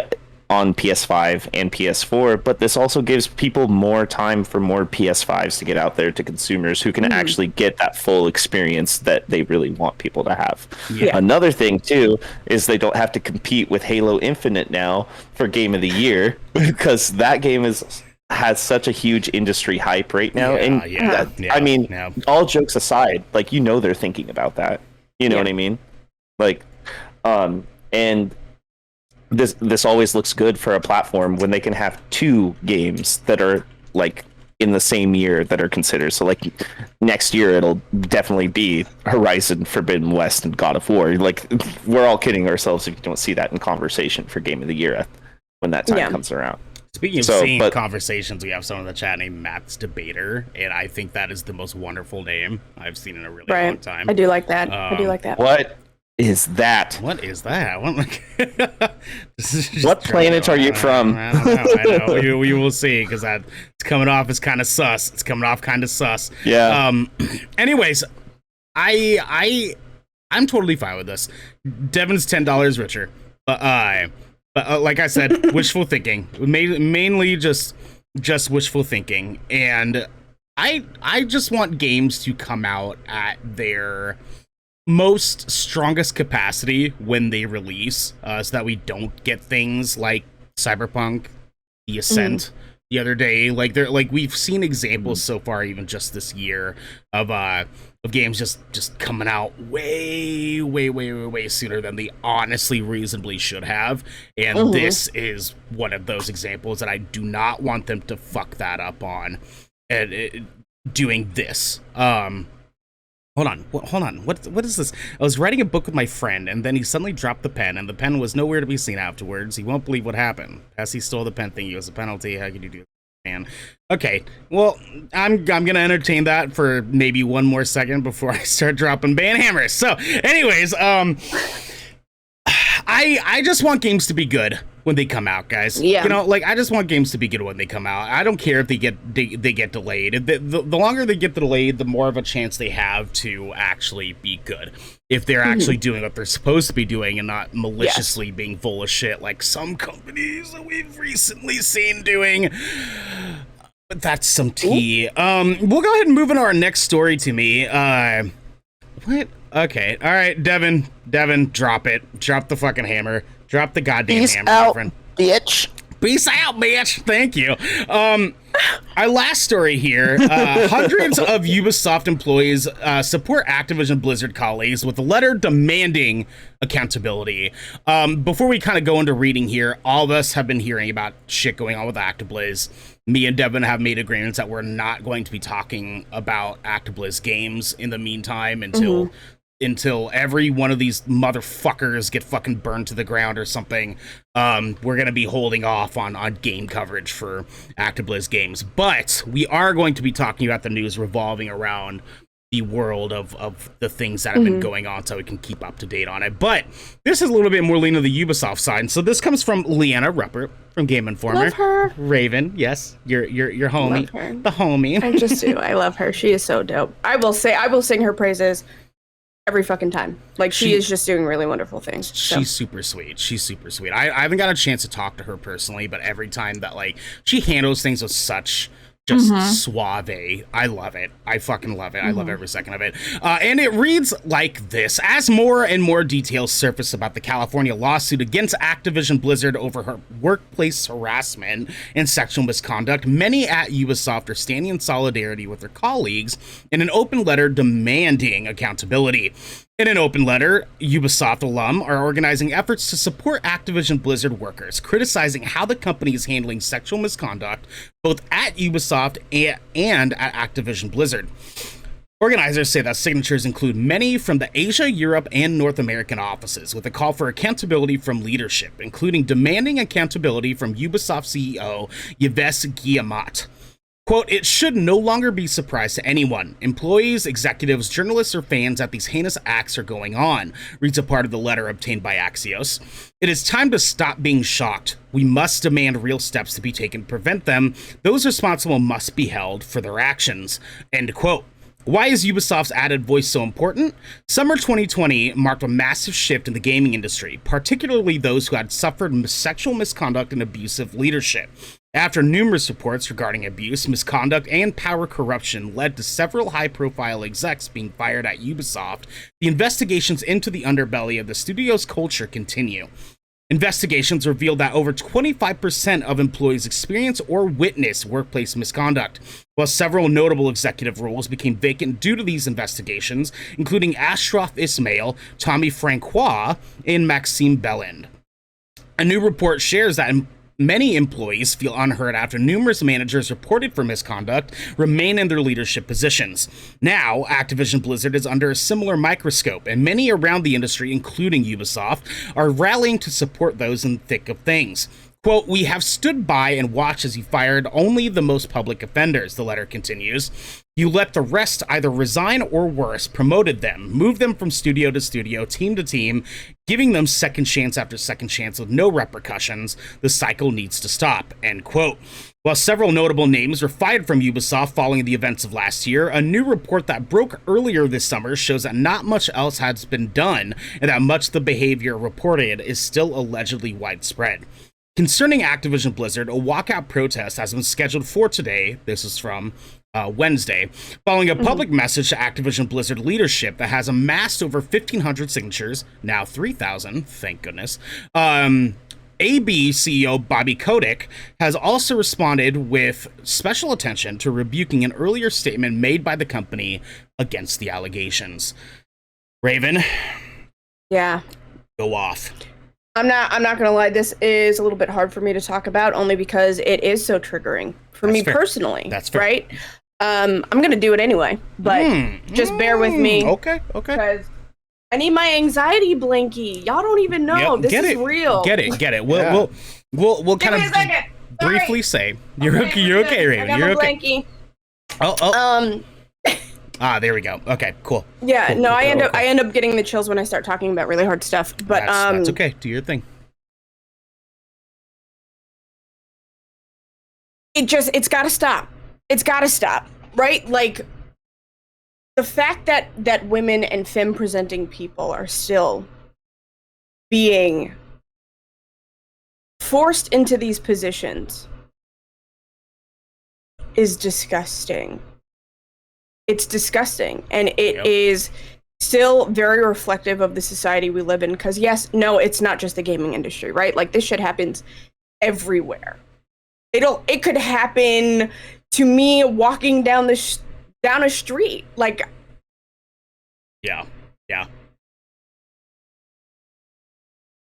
on PS5 and PS4, but this also gives people more time for more PS5s to get out there to consumers who can actually get that full experience that they really want people to have. Another thing too is they don't have to compete with Halo Infinite now for Game of the Year, because that game has such a huge industry hype right now. I mean, all jokes aside, like, they're thinking about that. You know what I mean? Like, and this always looks good for a platform when they can have two games that are like in the same year that are considered. So like next year it'll definitely be Horizon Forbidden West and God of War. Like, we're all kidding ourselves if you don't see that in conversation for Game of the Year when that time comes around. Speaking of seeing conversations, we have someone in the chat named Matt's Debater, and I think that is the most wonderful name I've seen in a really long time. I do like that. I do like that. What is that? What is that? What planet are you from? I don't know. We will see, because it's coming off as kind of sus. It's coming off kind of sus. Yeah. Anyways, I'm totally fine with this. Devin's $10 richer, but like I said, wishful thinking. Mainly just wishful thinking, and I just want games to come out at their most strongest capacity when they release, so that we don't get things like Cyberpunk, the Ascent the other day. Like we've seen examples so far, even just this year, of games just coming out way sooner than they honestly reasonably should have. And this is one of those examples that I do not want them to fuck that up on, and doing this. Hold on. What is this? I was writing a book with my friend, and then he suddenly dropped the pen, and the pen was nowhere to be seen afterwards. He won't believe what happened. As he stole the pen thinking it was a penalty. How could you do that, man? Okay, well, I'm gonna entertain that for maybe one more second before I start dropping ban hammers. So, anyways, I just want games to be good when they come out, guys. Yeah. I just want games to be good when they come out. I don't care if they get delayed. The longer they get delayed, the more of a chance they have to actually be good. If they're actually doing what they're supposed to be doing and not maliciously being full of shit like some companies that we've recently seen doing. But that's some tea. We'll go ahead and move into our next story to me. What? Okay. All right, Devin, drop it. Drop the fucking hammer. Drop the goddamn hammer, my friend. Bitch. Peace out, bitch. Thank you. Our last story here. Hundreds of Ubisoft employees support Activision Blizzard colleagues with a letter demanding accountability. Before we kind of go into reading here, all of us have been hearing about shit going on with ActiBlizz. Me and Devin have made agreements that we're not going to be talking about ActiBlizz games in the meantime until every one of these motherfuckers get fucking burned to the ground or something. We're going to be holding off on game coverage for ActiBlizz games. But we are going to be talking about the news revolving around the world of the things that have been going on, so we can keep up to date on it. But this is a little bit more lean to the Ubisoft side. So this comes from Leanna Ruppert from Game Informer. Love her. Raven, yes, your homie, the homie. I just do. I love her. She is so dope. I will sing her praises every fucking time. Like, she is just doing really wonderful things. She's super sweet. I haven't got a chance to talk to her personally, but every time that she handles things with such suave. I love it. I fucking love it. I love every second of it. And it reads like this. As more and more details surface about the California lawsuit against Activision Blizzard over her workplace harassment and sexual misconduct, many at Ubisoft are standing in solidarity with their colleagues in an open letter demanding accountability. In an open letter, Ubisoft alum are organizing efforts to support Activision Blizzard workers, criticizing how the company is handling sexual misconduct both at Ubisoft and at Activision Blizzard. Organizers say that signatures include many from the Asia, Europe, and North American offices, with a call for accountability from leadership, including demanding accountability from Ubisoft CEO Yves Guillemot. Quote, "It should no longer be a surprise to anyone. Employees, executives, journalists, or fans that these heinous acts are going on," reads a part of the letter obtained by Axios. "It is time to stop being shocked. We must demand real steps to be taken to prevent them. Those responsible must be held for their actions." End quote. Why is Ubisoft's added voice so important? Summer 2020 marked a massive shift in the gaming industry, particularly those who had suffered sexual misconduct and abusive leadership. After numerous reports regarding abuse, misconduct, and power corruption led to several high-profile execs being fired at Ubisoft, the investigations into the underbelly of the studio's culture continue. Investigations revealed that over 25% of employees experience or witness workplace misconduct, while several notable executive roles became vacant due to these investigations, including Ashraf Ismail, Tommy Francois, and Maxime Belland. A new report shares that many employees feel unheard after numerous managers reported for misconduct remain in their leadership positions. Now, Activision Blizzard is under a similar microscope, and many around the industry, including Ubisoft, are rallying to support those in the thick of things. Quote, "We have stood by and watched as you fired only the most public offenders," the letter continues. "You let the rest either resign or worse, promoted them, moved them from studio to studio, team to team, giving them second chance after second chance with no repercussions. The cycle needs to stop." End quote. While several notable names were fired from Ubisoft following the events of last year, a new report that broke earlier this summer shows that not much else has been done, and that much of the behavior reported is still allegedly widespread. Concerning Activision Blizzard, a walkout protest has been scheduled for today. This is from Wednesday, following a public message to Activision Blizzard leadership that has amassed over 1,500 signatures, now 3,000, thank goodness. AB CEO Bobby Kotick has also responded with special attention to rebuking an earlier statement made by the company against the allegations. Raven, yeah, go off. I'm not gonna lie, this is a little bit hard for me to talk about, only because it is so triggering for me personally. That's fair. Right? I'm gonna do it anyway, but just bear with me. Okay. Because I need my anxiety blankie. Y'all don't even know. This is real. Get it. We'll kind of briefly say you're okay, Raven. I got you're my okay. blankie. There we go. Okay, cool. Yeah, cool, no, cool, I end up getting the chills when I start talking about really hard stuff. But that's okay. Do your thing. It's gotta stop. It's gotta stop. Right? Like, the fact that women and femme presenting people are still being forced into these positions is disgusting. It's disgusting, and it is still very reflective of the society we live in, because it's not just the gaming industry, right? Like, this shit happens everywhere. It could happen to me walking down a street, like. Yeah.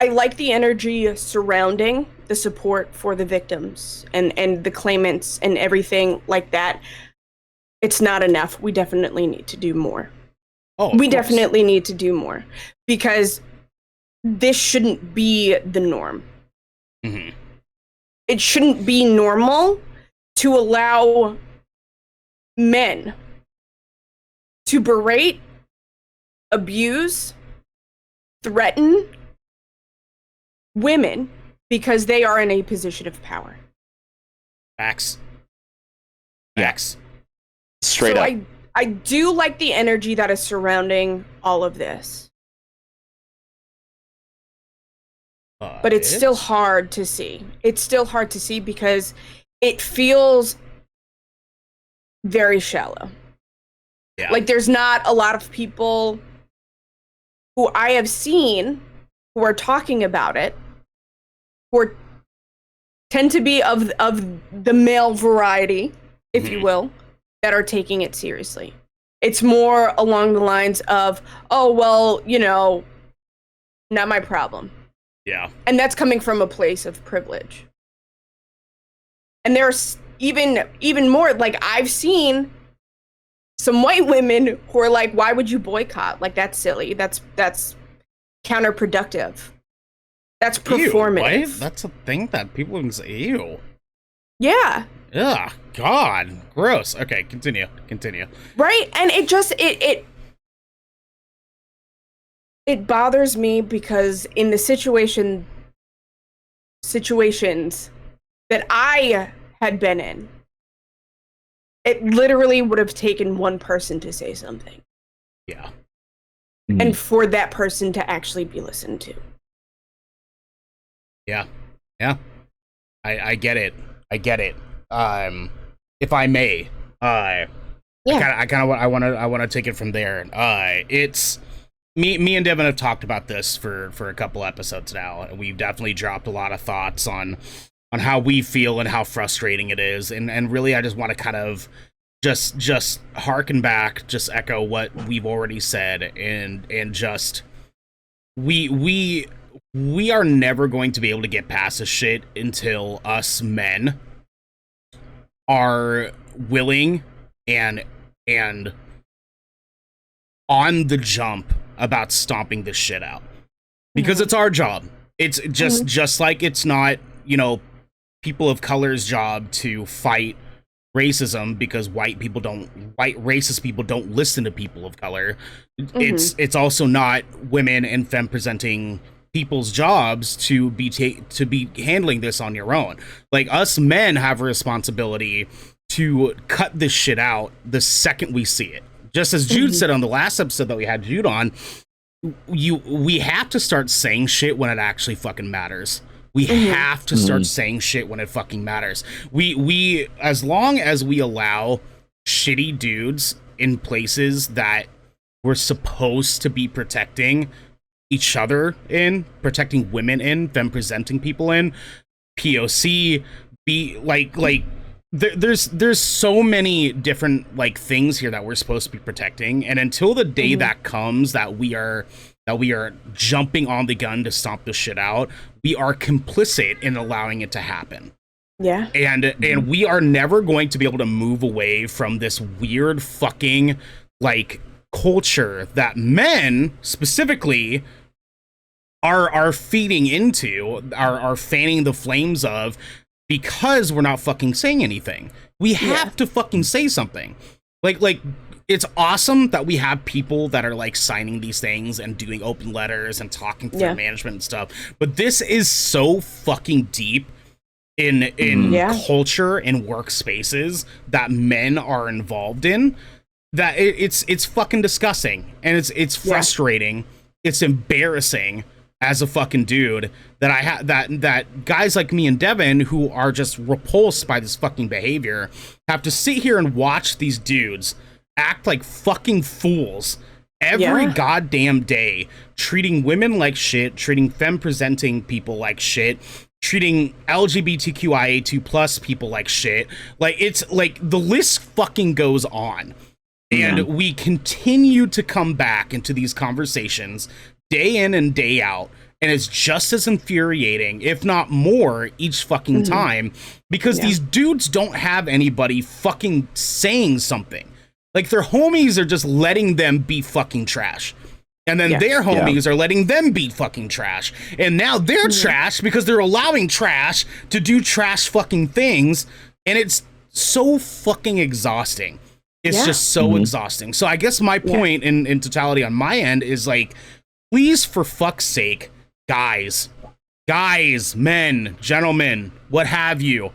I like the energy surrounding the support for the victims and the claimants and everything like that. It's not enough. We definitely need to do more. Definitely need to do more, because this shouldn't be the norm. Mm-hmm. It shouldn't be normal to allow men to berate, abuse, threaten women because they are in a position of power. Facts. Straight up. I do like the energy that is surrounding all of this. But it's still hard to see. It's still hard to see because it feels very shallow. Yeah. Like, there's not a lot of people who I have seen who are talking about it, who tend to be of the male variety, if you will, that are taking it seriously. It's more along the lines of, oh, well, not my problem. Yeah. And that's coming from a place of privilege. And there's even more, like, I've seen some white women who are like, why would you boycott? Like, that's silly. That's counterproductive. That's performative. Ew, what? That's a thing that people can say. Ew. Yeah. Ugh, God, gross. Okay, continue. Right, and it bothers me because in the situations that I had been in, it literally would have taken one person to say something. Yeah. And for that person to actually be listened to. Yeah. I get it. If I may, I want to take it from there. It's me and Devin have talked about this for a couple episodes now, and we've definitely dropped a lot of thoughts on how we feel and how frustrating it is, and really I just want to kind of just harken back, just echo what we've already said, and just we are never going to be able to get past this shit until us men are willing and on the jump about stomping this shit out, because it's our job. It's just like it's not, people of color's job to fight racism because white racist people don't listen to people of color. It's also not women and femme presenting people's jobs to be handling this on your own. Like, us men have a responsibility to cut this shit out the second we see it. Just as Jude said on the last episode that we had Jude on, we have to start saying shit when it actually fucking matters. We have to start saying shit when it fucking matters. We as long as we allow shitty dudes in places that we're supposed to be protecting each other in, protecting women in, them presenting people in, POC, there's so many different things here that we're supposed to be protecting, and until the day that comes that we are jumping on the gun to stomp this shit out, we are complicit in allowing it to happen. Yeah. And we are never going to be able to move away from this weird fucking culture that men specifically are feeding into, are fanning the flames of, because we're not fucking saying anything. We have to fucking say something. Like it's awesome that we have people that are signing these things and doing open letters and talking to their management and stuff. But this is so fucking deep in culture and workspaces that men are involved in, that it's fucking disgusting, and it's frustrating. It's embarrassing as a fucking dude that that guys like me and Devin, who are just repulsed by this fucking behavior, have to sit here and watch these dudes act like fucking fools every goddamn day, treating women like shit, treating femme presenting people like shit, treating LGBTQIA2 plus people like shit. It's the list fucking goes on. And we continue to come back into these conversations day in and day out, and it's just as infuriating, if not more, each fucking time, because these dudes don't have anybody fucking saying something. Their homies are just letting them be fucking trash, and then their homies are letting them be fucking trash, and now they're trash because they're allowing trash to do trash fucking things, and it's so fucking exhausting. It's just so exhausting. So I guess my point in totality on my end is please, for fuck's sake, guys, men, gentlemen, what have you,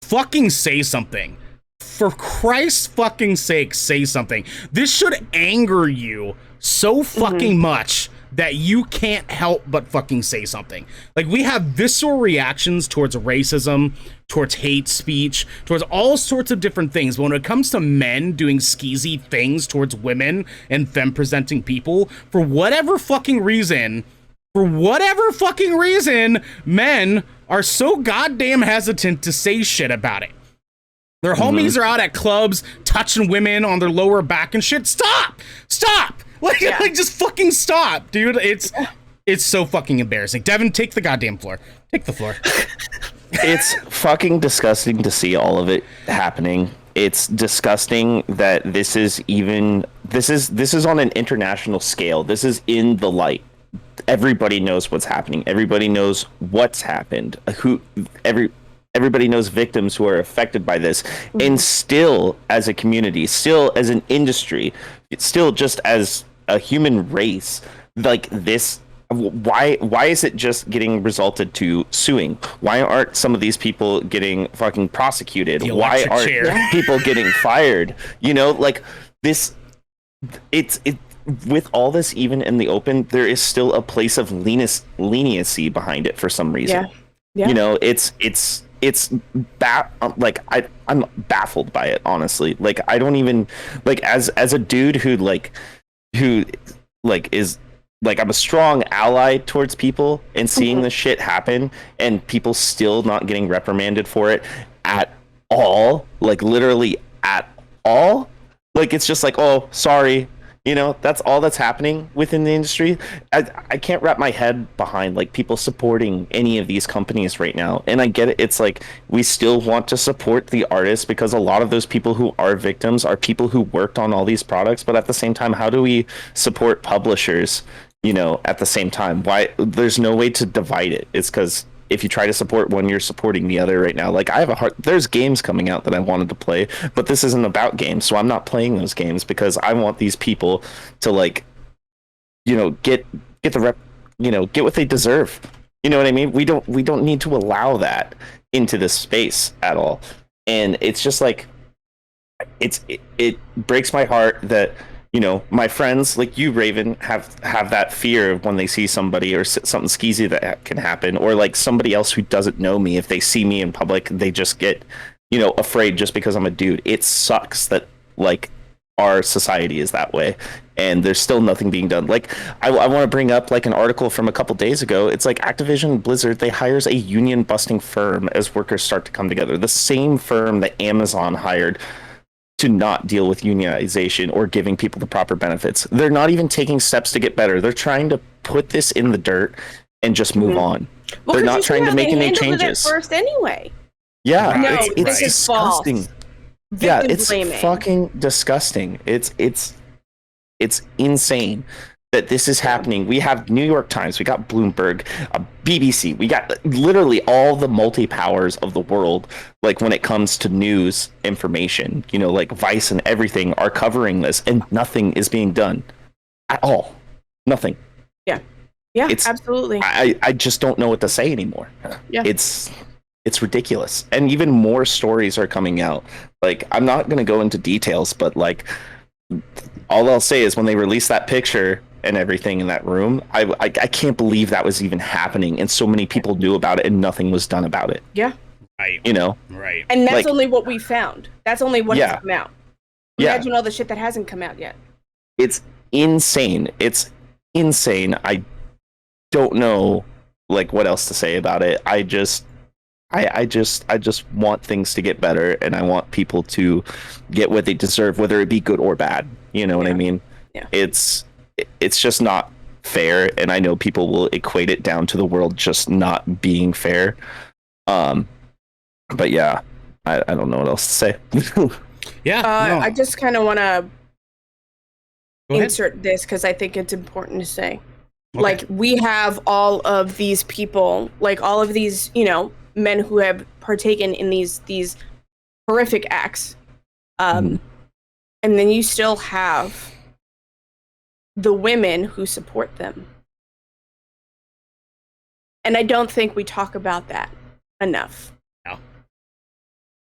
fucking say something. For Christ's fucking sake, say something. This should anger you so fucking much that you can't help but fucking say something. We have visceral reactions towards racism, towards hate speech, towards all sorts of different things. But when it comes to men doing skeezy things towards women and femme presenting people, for whatever fucking reason, men are so goddamn hesitant to say shit about it. Their homies are out at clubs touching women on their lower back and shit. Stop! Just fucking stop, dude. It's so fucking embarrassing. Devin, take the goddamn floor. Take the floor. It's fucking disgusting to see all of it happening. It's disgusting that this is on an international scale. This is in the light. Everybody knows what's happening. Everybody knows what's happened. everybody knows victims who are affected by this. And still, as a community, still as an industry, still just as a human race, like this, why is it just getting resulted to suing? Why aren't some of these people getting fucking prosecuted? Why aren't people getting fired? You know, like this, it with all this even in the open, there is still a place of leniency behind it for some reason. You know, like I'm baffled by it, honestly. Like I don't even like as a dude who is like, I'm a strong ally towards people, and seeing this shit happen and people still not getting reprimanded for it at all, like literally at all. Like, it's just like, oh, sorry. You know, that's all that's happening within the industry. I can't wrap my head behind like people supporting any of these companies right now. And I get it. It's like we still want to support the artists because a lot of those people who are victims are people who worked on all these products. But at the same time, how do we support publishers, you know, at the same time? Why? There's no way to divide it. It's because if you try to support one, you're supporting the other right now. Like, I have a heart. There's games coming out that I wanted to play, but this isn't about games, so I'm not playing those games because I want these people to, like, you know, get the rep, you know, get what they deserve. You know what I mean? We don't need to allow that into this space at all. And it's just like, it breaks my heart that, you know, my friends like you, Raven, have that fear of when they see somebody or something skeezy that can happen, or like somebody else who doesn't know me, if they see me in public, they just get, you know, afraid just because I'm a dude. It sucks that like our society is that way, and there's still nothing being done. Like, I want to bring up like an article from a couple days ago. It's like Activision Blizzard, they hires a union busting firm as workers start to come together. The same firm that Amazon hired to not deal with unionization or giving people the proper benefits. They're not even taking steps to get better. They're trying to put this in the dirt and just move on. Well, they're not trying to make any changes. First anyway. Yeah, No, it's disgusting. Yeah, it's fucking disgusting. It's insane that this is happening. We have New York Times, we got Bloomberg, BBC, we got literally all the multi-powers of the world, like when it comes to news information, you know, like Vice and everything are covering this, and nothing is being done at all. Nothing. Yeah, absolutely. I just don't know what to say anymore. Yeah. It's ridiculous. And even more stories are coming out. Like, I'm not going to go into details, but like, all I'll say is when they released that picture and everything in that room, I can't believe that was even happening, and so many people knew about it and nothing was done about it. Yeah. Right. You know? Right. And that's like, only what we found. That's only what has come out. Imagine all the shit that hasn't come out yet. It's insane. It's insane. I don't know like what else to say about it. I just want things to get better, and I want people to get what they deserve, whether it be good or bad. You know what I mean? Yeah. It's just not fair, and I know people will equate it down to the world just not being fair. But yeah, I don't know what else to say. Yeah. No. I just kind of want to insert this because I think it's important to say. Okay. Like, we have all of these people, like all of these, you know, men who have partaken in these horrific acts, and then you still have the women who support them, and I don't think we talk about that enough. No.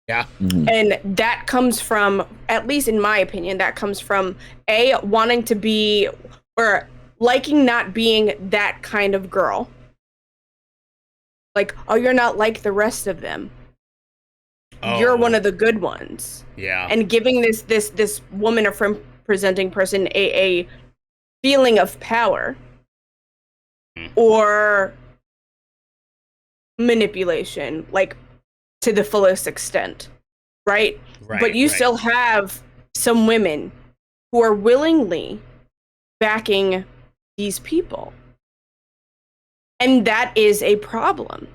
Yeah. And that comes from, at least in my opinion, that comes from wanting to be, or liking not being that kind of girl. Like, oh, you're not like the rest of them. Oh. You're one of the good ones. Yeah. And giving this woman or presenting person a feeling of power or manipulation, like to the fullest extent, right? But you still have some women who are willingly backing these people. And that is a problem.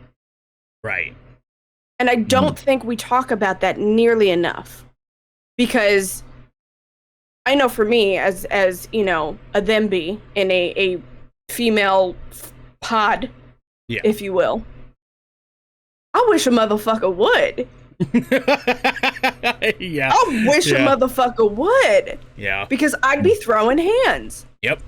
Right. And I don't think we talk about that nearly enough. Because I know for me, as you know, a themby in a female pod, if you will, I wish a motherfucker would. Yeah. I wish a motherfucker would. Yeah. Because I'd be throwing hands. Yep.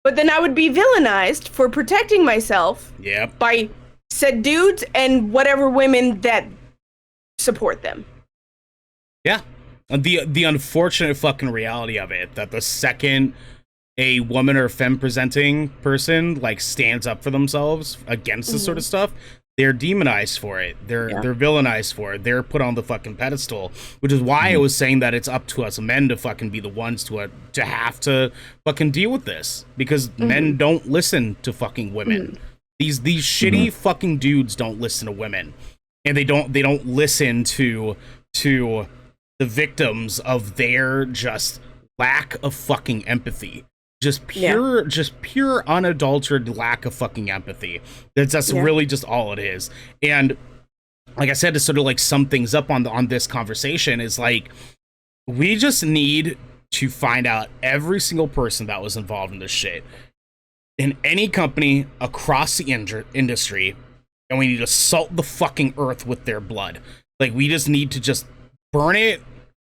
But then I would be villainized for protecting myself. Yep. By said dudes and whatever women that support them. Yeah. The unfortunate fucking reality of it, that the second a woman or femme presenting person like stands up for themselves against this sort of stuff, they're demonized for it. They're villainized for it. They're put on the fucking pedestal, which is why I was saying that it's up to us men to fucking be the ones to have to fucking deal with this, because men don't listen to fucking women. These shitty fucking dudes don't listen to women, and they don't listen to the victims of their just lack of fucking empathy. Just pure unadulterated lack of fucking empathy. That's really just all it is. And like I said, to sort of like sum things up on this conversation is like, we just need to find out every single person that was involved in this shit in any company across the industry, and we need to salt the fucking earth with their blood. Like, we just need to just burn it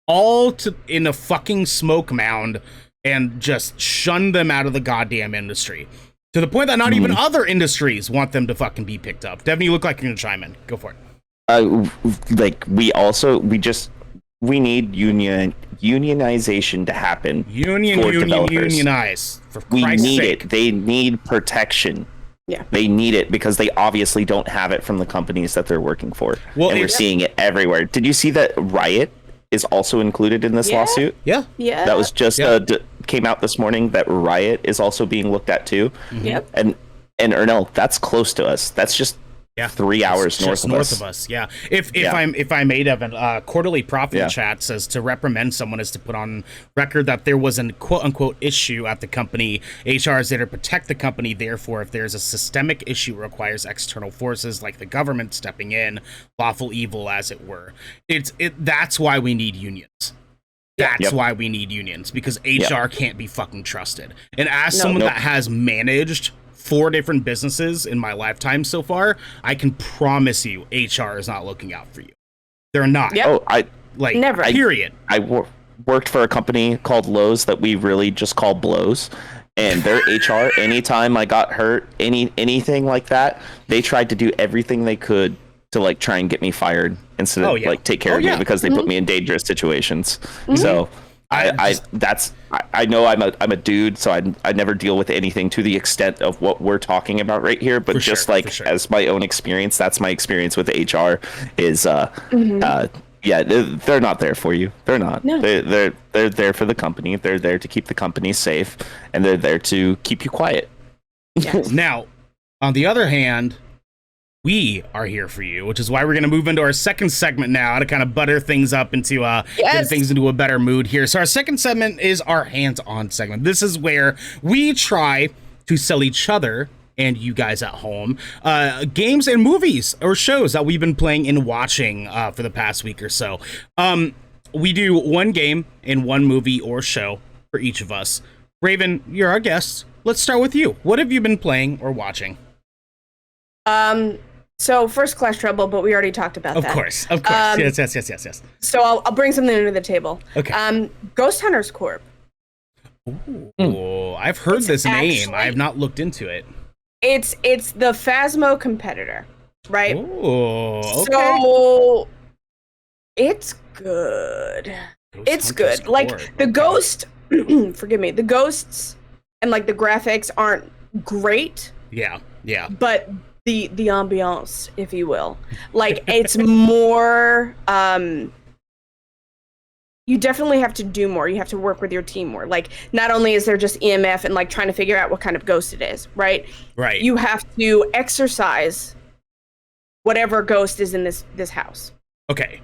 all in a fucking smoke mound and just shun them out of the goddamn industry, to the point that not even other industries want them to fucking be picked up. Devin, you look like you're gonna chime in. Go for it. Like, we need unionization to happen. Unionize. For Christ's sake. It. They need protection. Yeah. They need it because they obviously don't have it from the companies that they're working for. Well, and we're seeing it everywhere. Did you see that Riot is also included in this lawsuit? Yeah. That was just came out this morning, that Riot is also being looked at too. Yep. And Ernell, that's close to us. That's just 3 hours north of us. Yeah. If I may, Devin, Quarterly Profit in chat says to reprimand someone is to put on record that there was an quote unquote issue at the company. HR is there to protect the company. Therefore, if there's a systemic issue, it requires external forces like the government stepping in, lawful evil, as it were. That's why we need unions. That's why we need unions, because HR can't be fucking trusted. And as someone that has managed 4 different businesses in my lifetime so far, I can promise you HR is not looking out for you. They're not. Yep. Never. Period. I worked for a company called Lowe's that we really just call Blows. And their HR, anytime I got hurt, anything like that, they tried to do everything they could to like try and get me fired instead of like take care of me, because they put me in dangerous situations. So I know I'm a dude, so I never deal with anything to the extent of what we're talking about right here. But as my own experience, that's my experience with HR is they're not there for you. They're not. No. They're there for the company. They're there to keep the company safe, and they're there to keep you quiet. Yes. Now, on the other hand, we are here for you, which is why we're going to move into our second segment now to kind of butter things up into get things into a better mood here. So our second segment is our hands-on segment. This is where we try to sell each other and you guys at home games and movies or shows that we've been playing and watching for the past week or so. We do one game and one movie or show for each of us. Raven, you're our guest. Let's start with you. What have you been playing or watching? So First Class Trouble, but we already talked about that. Of course. Yes. So I'll bring something into the table. Okay. Ghost Hunters Corp. Ooh, I've heard this name. I have not looked into it. It's the Phasmo competitor, right? Ooh, okay. So it's good. It's good. Corp. Like the ghost, forgive me, the ghosts and like the graphics aren't great. Yeah. But the ambiance, if you will, like it's more. You definitely have to do more. You have to work with your team more. Like, not only is there just EMF and like trying to figure out what kind of ghost it is, right? Right. You have to exercise whatever ghost is in this house. Okay.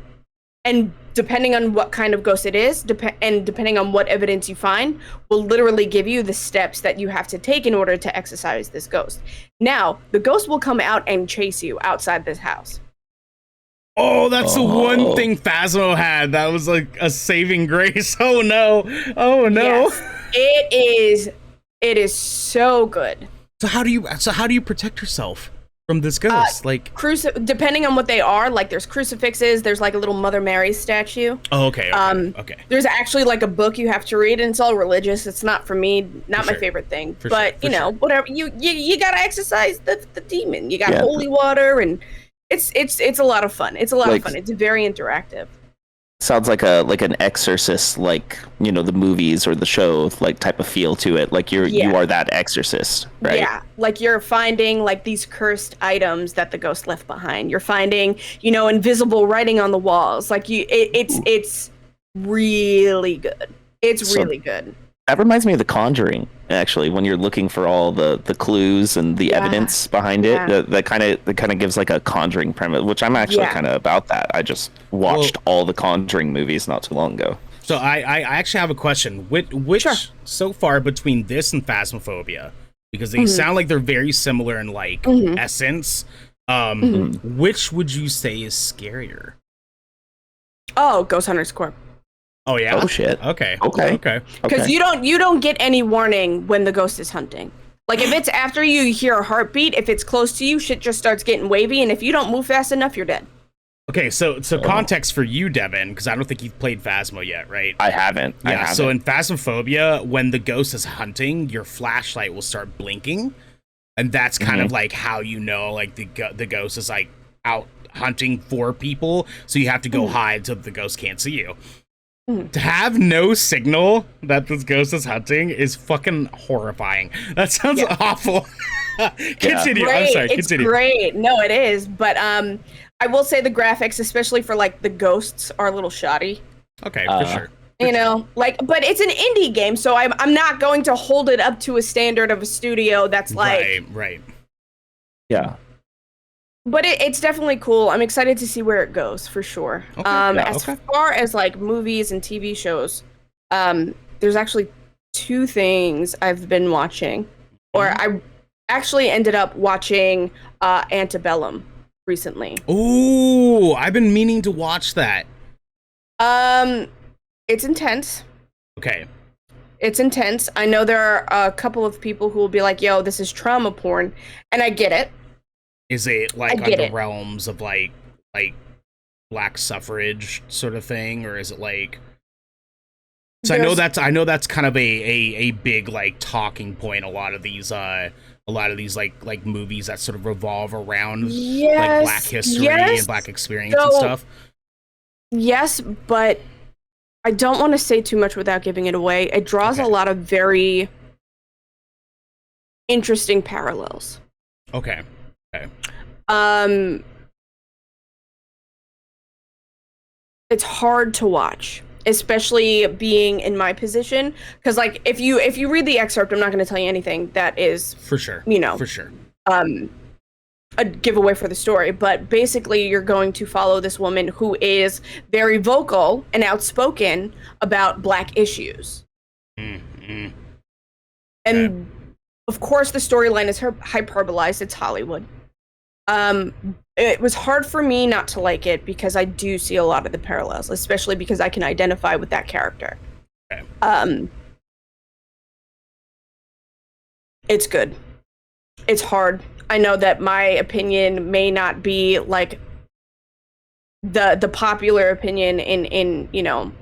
And depending on what kind of ghost it is, and depending on what evidence you find, will literally give you the steps that you have to take in order to exorcise this ghost. Now, the ghost will come out and chase you outside this house. Oh, that's the one thing Phasmo had that was like a saving grace. Oh no. Yes. It is so good. So how do you protect yourself from this ghost? Depending on what they are, like there's crucifixes, there's like a little Mother Mary statue. Oh, okay. There's actually like a book you have to read, and it's all religious. It's not for me, not my favorite thing. But you know, whatever. You gotta exercise the demon. You got holy water, and it's a lot of fun. It's a lot of fun. It's very interactive. Sounds like an exorcist, like, you know, the movies or the show, like, type of feel to it. Like you are that exorcist, right? Yeah, like you're finding like these cursed items that the ghost left behind. You're finding, you know, invisible writing on the walls. Like it's really good. It's really good. That reminds me of The Conjuring, actually, when you're looking for all the clues and the evidence behind it. That kind of gives like a Conjuring premise, which I'm actually kind of about that. I just watched all the Conjuring movies not too long ago. So I actually have a question. Which so far between this and Phasmophobia, because they sound like they're very similar in like essence. Which would you say is scarier? Oh, Ghost Hunters Corp. Oh yeah. Oh shit. Okay. Because you don't get any warning when the ghost is hunting. Like if it's after you hear a heartbeat, if it's close to you, shit just starts getting wavy, and if you don't move fast enough, you're dead. Okay, so context for you, Devin, because I don't think you've played Phasmo yet, right? I haven't. So in Phasmophobia, when the ghost is hunting, your flashlight will start blinking, and that's kind of like how you know like the ghost is like out hunting for people. So you have to go hide so the ghost can't see you. To have no signal that this ghost is hunting is fucking horrifying. That sounds awful. Continue. Great. I'm sorry. It's continue. Great. No, it is. But I will say the graphics, especially for like the ghosts, are a little shoddy. Okay, for sure. You know, like, but it's an indie game, so I'm not going to hold it up to a standard of a studio that's like right. Yeah. But it's definitely cool. I'm excited to see where it goes, for sure. As far as like movies and TV shows, there's actually two things I've been watching, or I actually ended up watching Antebellum recently. Ooh, I've been meaning to watch that. It's intense. Okay. It's intense. I know there are a couple of people who will be like, "Yo, this is trauma porn," and I get it. Is it like on the realms of like black suffrage sort of thing, or is it like? So I know that's kind of a big like talking point. A lot of these like movies that sort of revolve around like black history and black experience and stuff. Yes, but I don't want to say too much without giving it away. It draws a lot of very interesting parallels. Okay. It's hard to watch, especially being in my position, because like if you read the excerpt, I'm not going to tell you anything that is for sure, a giveaway for the story. But basically, you're going to follow this woman who is very vocal and outspoken about black issues, and of course, the storyline is hyperbolized. It's Hollywood. It was hard for me not to like it because I do see a lot of the parallels, especially because I can identify with that character. Okay. It's good. It's hard. I know that my opinion may not be like the popular opinion in you know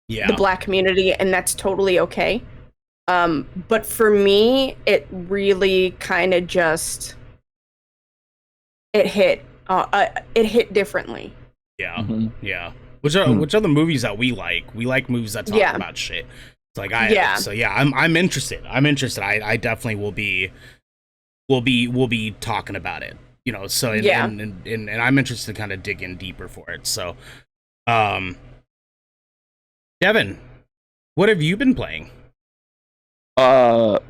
the black community, and that's totally okay. But for me, it really kind of just it hit differently. Yeah. Which are the movies that we like? We like movies that talk about shit. It's like I'm interested. I definitely will be talking about it. You know, so and I'm interested to kind of dig in deeper for it. So Devin, what have you been playing?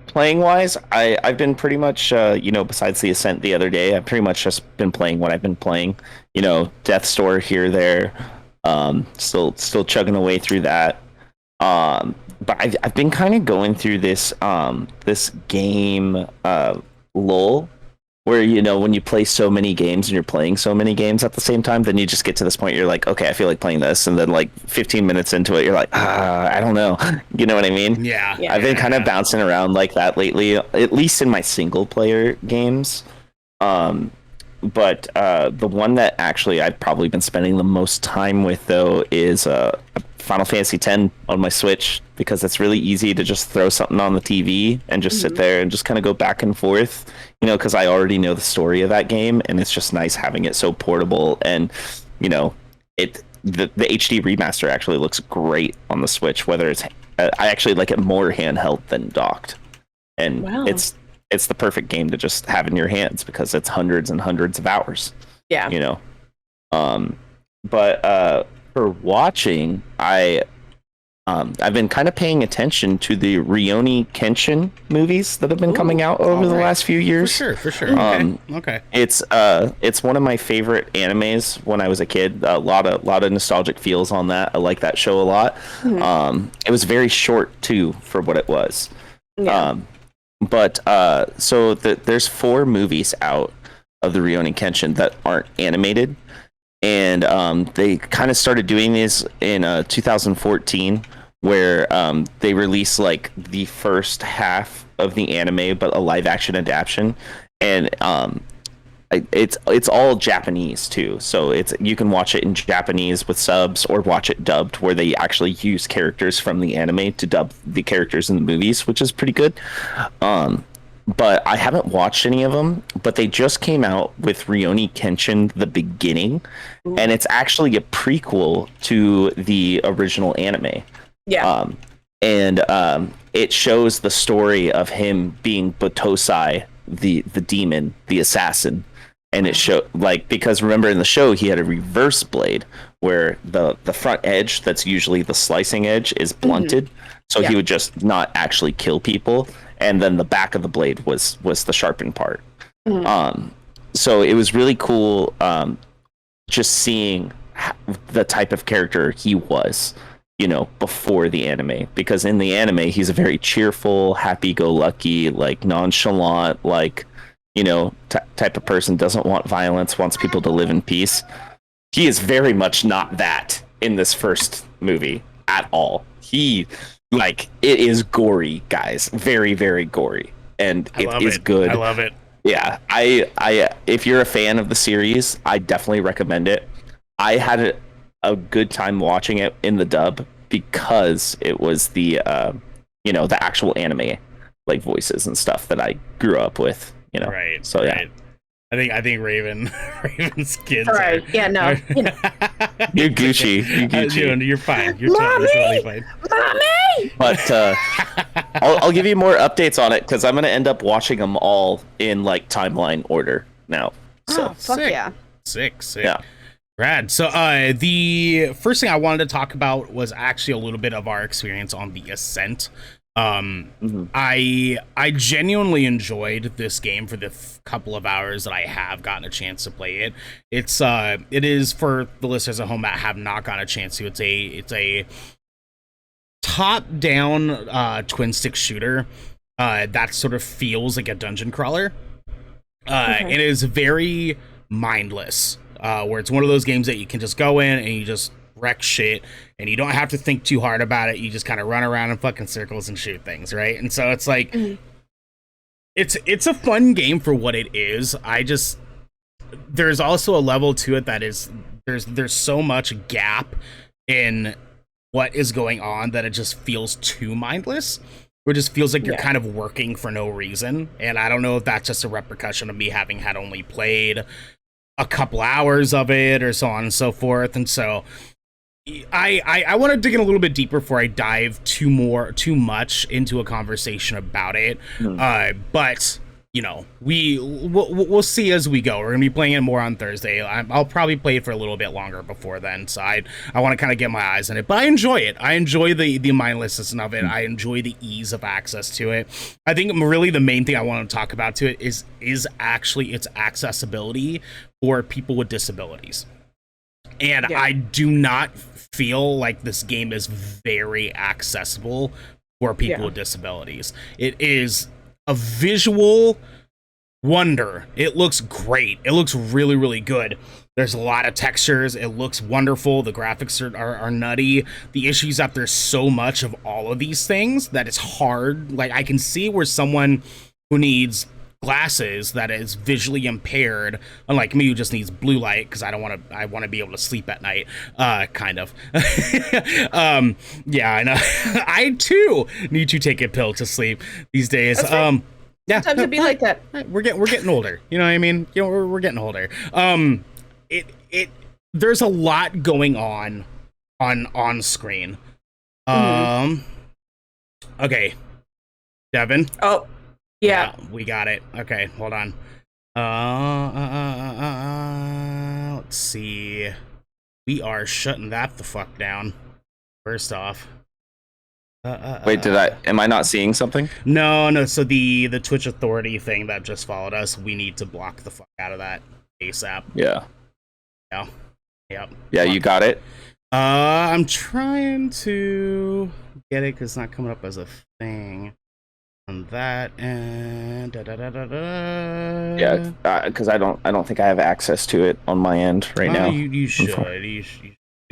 Playing wise, I've been pretty much besides the Ascent the other day, I've pretty much just been playing what I've been playing. You know, Death's Door here, there. Still chugging away through that. But I've been kind of going through this game lull, where, you know, when you play so many games and you're playing so many games at the same time, then you just get to this point, you're like, okay, I feel like playing this, and then like 15 minutes into it, you're like, I don't know. You know what I mean? Yeah. I've been kind of bouncing around like that lately, at least in my single player games. but the one that actually I've probably been spending the most time with, though, is Final Fantasy X on my Switch, because it's really easy to just throw something on the TV and just sit there and just kind of go back and forth, you know, because I already know the story of that game, and it's just nice having it so portable. And, you know, the HD remaster actually looks great on the Switch, whether it's I actually like it more handheld than docked, and it's the perfect game to just have in your hands because it's hundreds and hundreds of hours. Yeah, you know. But for watching, I've been kind of paying attention to the Rurouni Kenshin movies that have been coming out over the last few years. For sure. Okay. It's one of my favorite animes when I was a kid. A lot of nostalgic feels on that. I like that show a lot. It was very short too for what it was. Yeah. So there's 4 movies out of the Rurouni Kenshin that aren't animated. And they kind of started doing this in 2014, where they released like the first half of the anime, but a live action adaptation, and it's all Japanese too. So you can watch it in Japanese with subs, or watch it dubbed, where they actually use characters from the anime to dub the characters in the movies, which is pretty good. But I haven't watched any of them, but they just came out with Rurouni Kenshin The Beginning, and it's actually a prequel to the original anime. Yeah. It shows the story of him being Botosai, the demon, the assassin. And it showed, like, because remember in the show he had a reverse blade where the front edge, that's usually the slicing edge, is blunted. So he would just not actually kill people, and then the back of the blade was the sharpened part. So it was really cool just seeing the type of character he was, you know, before the anime, because in the anime he's a very cheerful, happy-go-lucky, like nonchalant, like, you know, type of person, doesn't want violence, wants people to live in peace. He is very much not that in this first movie at all. It is gory, guys. Very, very gory. And it is good. I love it. Yeah. I if you're a fan of the series, I definitely recommend it. I had a good time watching it in the dub because it was the the actual anime like voices and stuff that I grew up with, you know. Right. So yeah. I think Raven's kids. All right. Yeah. No. You know. You're Gucci. You're fine. You're totally fine. Mommy! But I'll give you more updates on it, because I'm gonna end up watching them all in like timeline order now. So fuck yeah. Sick. Yeah. Rad. So the first thing I wanted to talk about was actually a little bit of our experience on the Ascent. I genuinely enjoyed this game for the couple of hours that I have gotten a chance to play it. It is, for the listeners at home that have not gotten a chance to, it's a top-down twin stick shooter that sort of feels like a dungeon crawler. It is very mindless, where it's one of those games that you can just go in and you just wreck shit, and you don't have to think too hard about it. You just kind of run around in fucking circles and shoot things, right? And so it's like it's a fun game for what it is. There's also a level to it that is there's so much gap in what is going on that it just feels too mindless. It just feels like you're kind of working for no reason. And I don't know if that's just a repercussion of me having had only played a couple hours of it or so on and so forth. And so I want to dig in a little bit deeper before I dive too much into a conversation about it. But you know, we'll see as we go. We're gonna be playing it more on Thursday. I'll probably play it for a little bit longer before then. So I want to kind of get my eyes on it. But I enjoy it. I enjoy the mindlessness of it. I enjoy the ease of access to it. I think really the main thing I want to talk about to it is actually its accessibility for people with disabilities. And I do not feel like this game is very accessible for people with disabilities. It is a visual wonder. It looks great. It looks really, really good. There's a lot of textures. It looks wonderful. The graphics are nutty. The issue is that there's so much of all of these things that it's hard. Like, I can see where someone who needs glasses that is visually impaired, unlike me who just needs blue light because I want to be able to sleep at night, kind of. Yeah, I know. I too need to take a pill to sleep these days. Yeah, sometimes it'd be like that. We're getting older, you know what I mean? You know, we're getting older. There's a lot going on screen. Okay, Devin. Oh, yeah. We got it. Okay, hold on. Let's see. We are shutting that the fuck down. First off. Wait, am I not seeing something? No. So the Twitch Authority thing that just followed us, we need to block the fuck out of that ASAP. Yeah. Yep. Yeah, you got it? I'm trying to get it because it's not coming up as a thing on that and yeah, because I don't think I have access to it on my end right now. You should.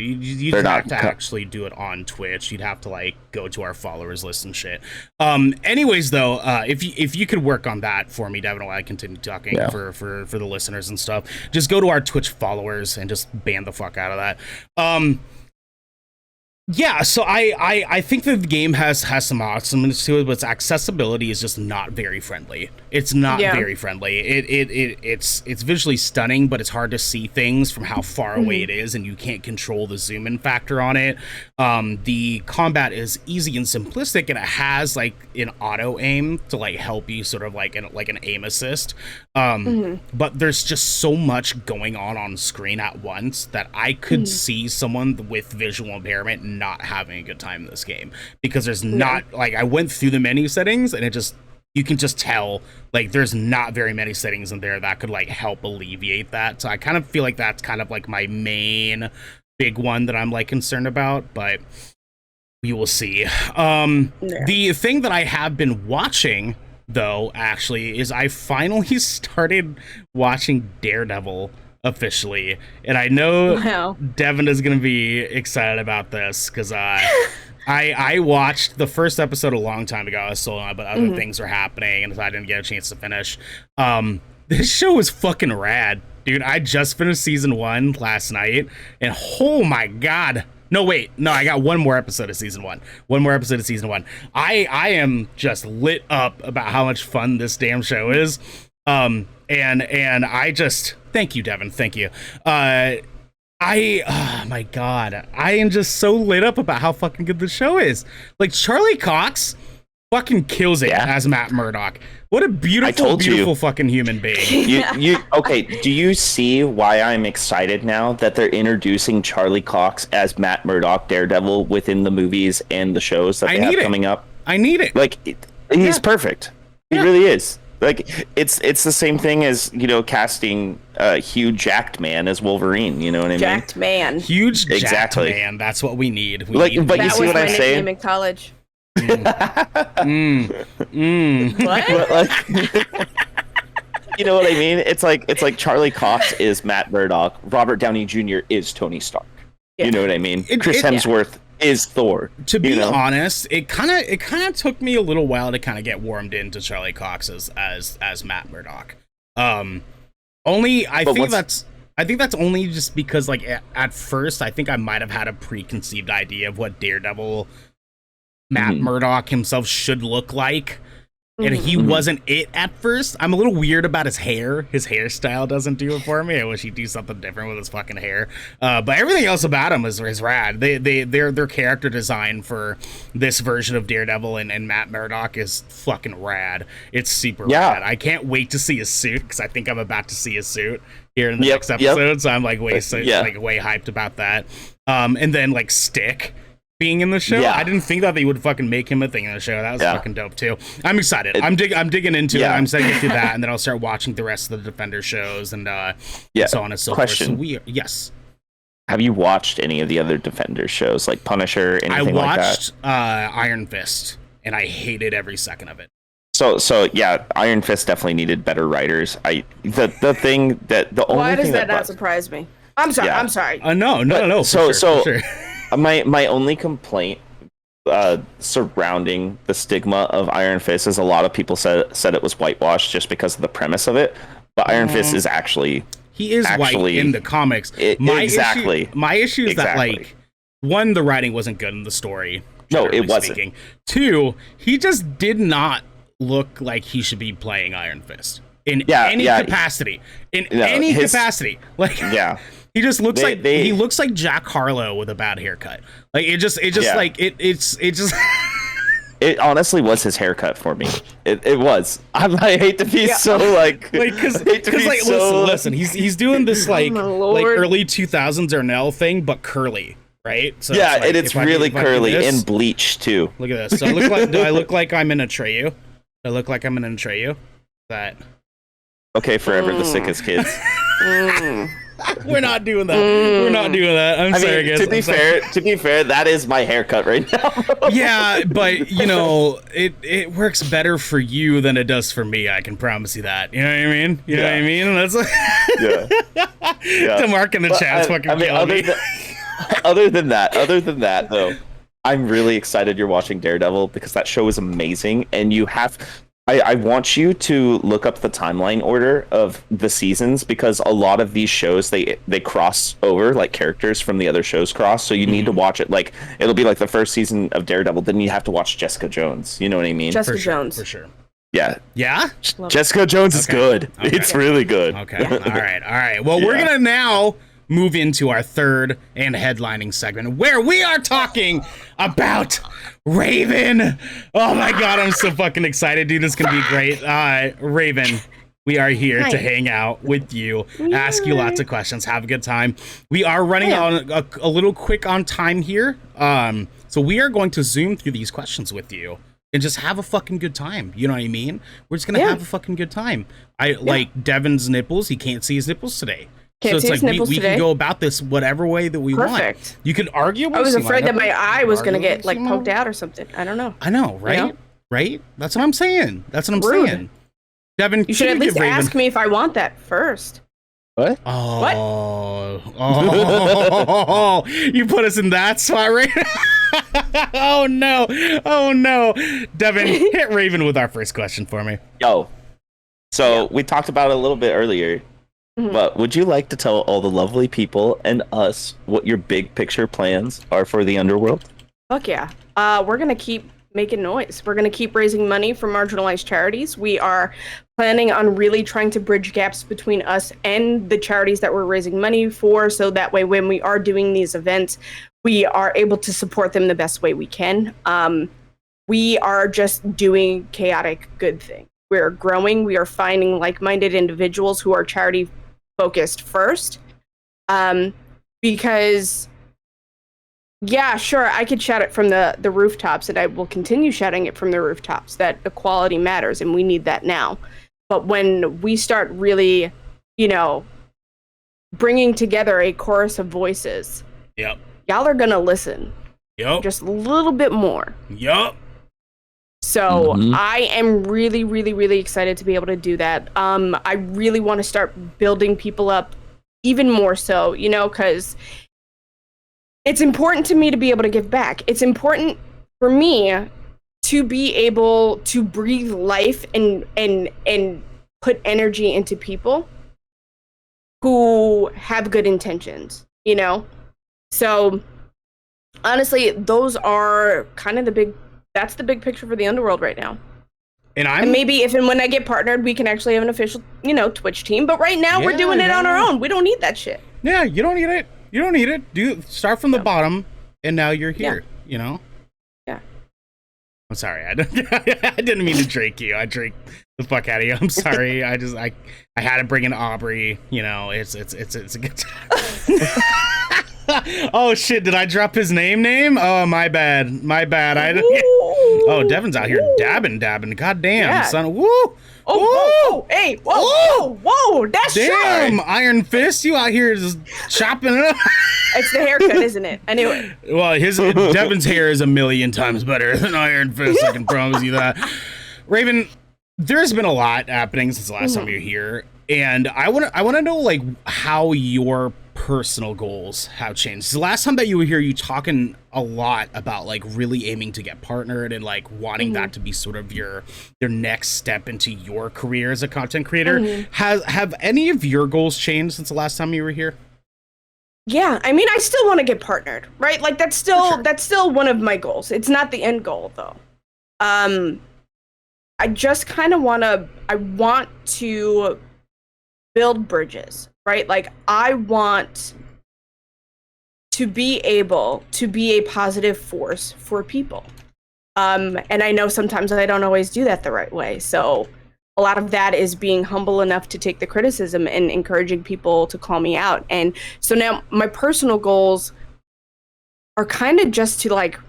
You just have to actually do it on Twitch. You'd have to like go to our followers list and shit. Anyways, though, if you could work on that for me, Devin, while I continue talking for the listeners and stuff, just go to our Twitch followers and just ban the fuck out of that. Yeah, so I think that the game has some awesomeness to it, but its accessibility is just not very friendly. It's not very friendly. It's visually stunning, but it's hard to see things from how far away it is, and you can't control the zoom in factor on it. The combat is easy and simplistic, and it has like an auto aim to like help you sort of like an aim assist. But there's just so much going on screen at once that I could see someone with visual impairment not having a good time in this game, because there's not like, I went through the menu settings and you can just tell like there's not very many settings in there that could like help alleviate that. So I kind of feel like that's kind of like my main big one that I'm like concerned about, but we will see. The thing that I have been watching though actually is I finally started watching Daredevil officially, and I know Devin is gonna be excited about this because I watched the first episode a long time ago. I was still on, but other things were happening, and I didn't get a chance to finish. This show is fucking rad, dude. I just finished season 1 last night, and oh my god. No, wait. No, I got one more episode of season 1. I am just lit up about how much fun this damn show is. And I just, thank you, Devin. Thank you. Oh my god. I am just so lit up about how fucking good the show is. Like, Charlie Cox fucking kills it as Matt Murdock. What a beautiful fucking human being. Okay, do you see why I'm excited now that they're introducing Charlie Cox as Matt Murdock Daredevil within the movies and the shows that they have coming up? I need it. Like, he's perfect. He really is. Like, it's the same thing as, you know, casting huge jacked man as Wolverine, you know what I mean? Jacked man. Huge jacked man. That's what we need. But you see what I'm saying? That was my nickname in college. What? Like, you know what I mean? It's like Charlie Cox is Matt Murdock. Robert Downey Jr. is Tony Stark. Yeah. You know what I mean? Chris Hemsworth is Thor. To be honest, it kind of took me a little while to kind of get warmed into Charlie Cox as Matt Murdock. I think that's only just because like at first I think I might have had a preconceived idea of what Daredevil Matt Murdock himself should look like, and he wasn't it at first. I'm a little weird about his hair. His hairstyle doesn't do it for me. I wish he'd do something different with his fucking hair. But everything else about him is rad. Their character design for this version of Daredevil and Matt Murdock is fucking rad. It's super rad. I can't wait to see his suit, because I think I'm about to see his suit here in the next episode. So I'm like way hyped about that. And then like Stick being in the show. I didn't think that they would fucking make him a thing in the show. That was fucking dope too. I'm excited. I'm digging into it. I'm setting it to that, and then I'll start watching the rest of the Defender shows and so on and so forth. So have you watched any of the other Defender shows, like Punisher, anything like that? I watched Iron Fist, and I hated every second of it. So yeah, Iron Fist definitely needed better writers. Why does that not surprise me? I'm sorry. No. So my only complaint surrounding the stigma of Iron Fist is a lot of people said it was whitewashed just because of the premise of it. But Iron Fist is actually white in the comics. My issue is that, like, one, the writing wasn't good in the story. No, it wasn't. Speaking. Two, he just did not look like he should be playing Iron Fist in any capacity. Capacity. Like, he just looks he looks like Jack Harlow with a bad haircut. Like, it just It honestly was his haircut for me. It was. I hate to be so listen, he's doing this like early 2000s Ernell thing, but curly, right? So and it's really curly and bleach too. Look at this. So do I look like I'm in Atreyu? I look like I'm in Atreyu. That okay? Forever the sickest kids. We're not doing that. We're not doing that. I'm sorry, guys. To be fair, that is my haircut right now. Yeah, but you know, it works better for you than it does for me. I can promise you that. You know what I mean? You know what I mean? That's the mark in the chat's fucking killing me. Other than that, though, I'm really excited you're watching Daredevil because that show is amazing, and you have. I want you to look up the timeline order of the seasons because a lot of these shows they cross over, like characters from the other shows cross. So you need to watch it. Like it'll be like the first season of Daredevil, then you have to watch Jessica Jones. You know what I mean? Jessica Jones for sure. Yeah. Jessica Jones is good. Okay. It's really good. Okay. All right. Well, we're gonna now move into our third and headlining segment where we are talking about Raven. Oh my god, I'm so fucking excited, dude. This is gonna be great. Raven, we are here to hang out with you, ask you lots of questions, have a good time. We are running on a little quick on time here, so we are going to zoom through these questions with you and just have a fucking good time. You know what I mean? We're just gonna have a fucking good time. Like Devin's nipples. He can't see his nipples today. So it's like we can go about this whatever way that we want. You could argue. I was afraid that my eye was going to get like poked out or something. I don't know. I know, right? You know? Right? That's what I'm saying. Saying. Devin, you should at least ask me if I want that first. What? Oh, you put us in that spot right now. Oh no. Devin, hit Raven with our first question for me. So we talked about it a little bit earlier. But would you like to tell all the lovely people and us what your big picture plans are for the Underworld? Fuck yeah. We're going to keep making noise. We're going to keep raising money for marginalized charities. We are planning on really trying to bridge gaps between us and the charities that we're raising money for. So that way, when we are doing these events, we are able to support them the best way we can. We are just doing chaotic good things. We're growing. We are finding like-minded individuals who are charity focused first, because sure, I could shout it from the rooftops, and I will continue shouting it from the rooftops that equality matters and we need that now. But when we start really, bringing together a chorus of voices, y'all are gonna listen just a little bit more. So I am really, really, really excited to be able to do that. I really want to start building people up even more so, because it's important to me to be able to give back. It's important for me to be able to breathe life and put energy into people who have good intentions, So honestly, those are kind of that's the big picture for the Underworld right now. And maybe if and when I get partnered, we can actually have an official, Twitch team. But right now, we're doing it on our own. We don't need that shit. Yeah, you don't need it. Start from the bottom, and now you're here. Yeah. I'm sorry. I didn't mean to drink you. I drank the fuck out of you. I'm sorry. I had to bring in Aubrey. It's a good time. Oh shit, did I drop his name? Oh, my bad. Oh, Devin's out here dabbing. Goddamn, son. Woo! Hey, whoa, that's damn, short. Iron Fist, you out here just chopping it up. It's the haircut, isn't it? Anyway. Well, Devin's hair is 1,000,000 times better than Iron Fist, I can promise you that. Raven, there's been a lot happening since the last time you were here, and I want to know, like, how your personal goals have changed? The last time that you were here, you talking a lot about like really aiming to get partnered and like wanting that to be sort of your next step into your career as a content creator. Have any of your goals changed since the last time you were here? Yeah, I mean, I still want to get partnered, right? Like that's still one of my goals. It's not the end goal though. I just kind of want to build bridges, right? Like I want to be able to be a positive force for people. And I know sometimes I don't always do that the right way. So a lot of that is being humble enough to take the criticism and encouraging people to call me out. And so now my personal goals are kind of just to like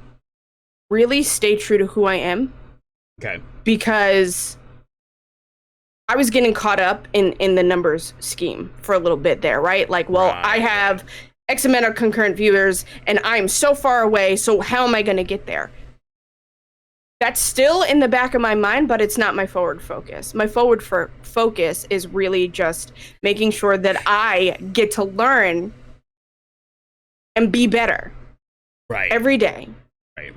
really stay true to who I am. Okay. Because I was getting caught up in the numbers scheme for a little bit there, right? Like, well, I have X amount of concurrent viewers and I'm so far away, so how am I going to get there? That's still in the back of my mind, but it's not my forward focus. My forward focus is really just making sure that I get to learn and be better every day. Right.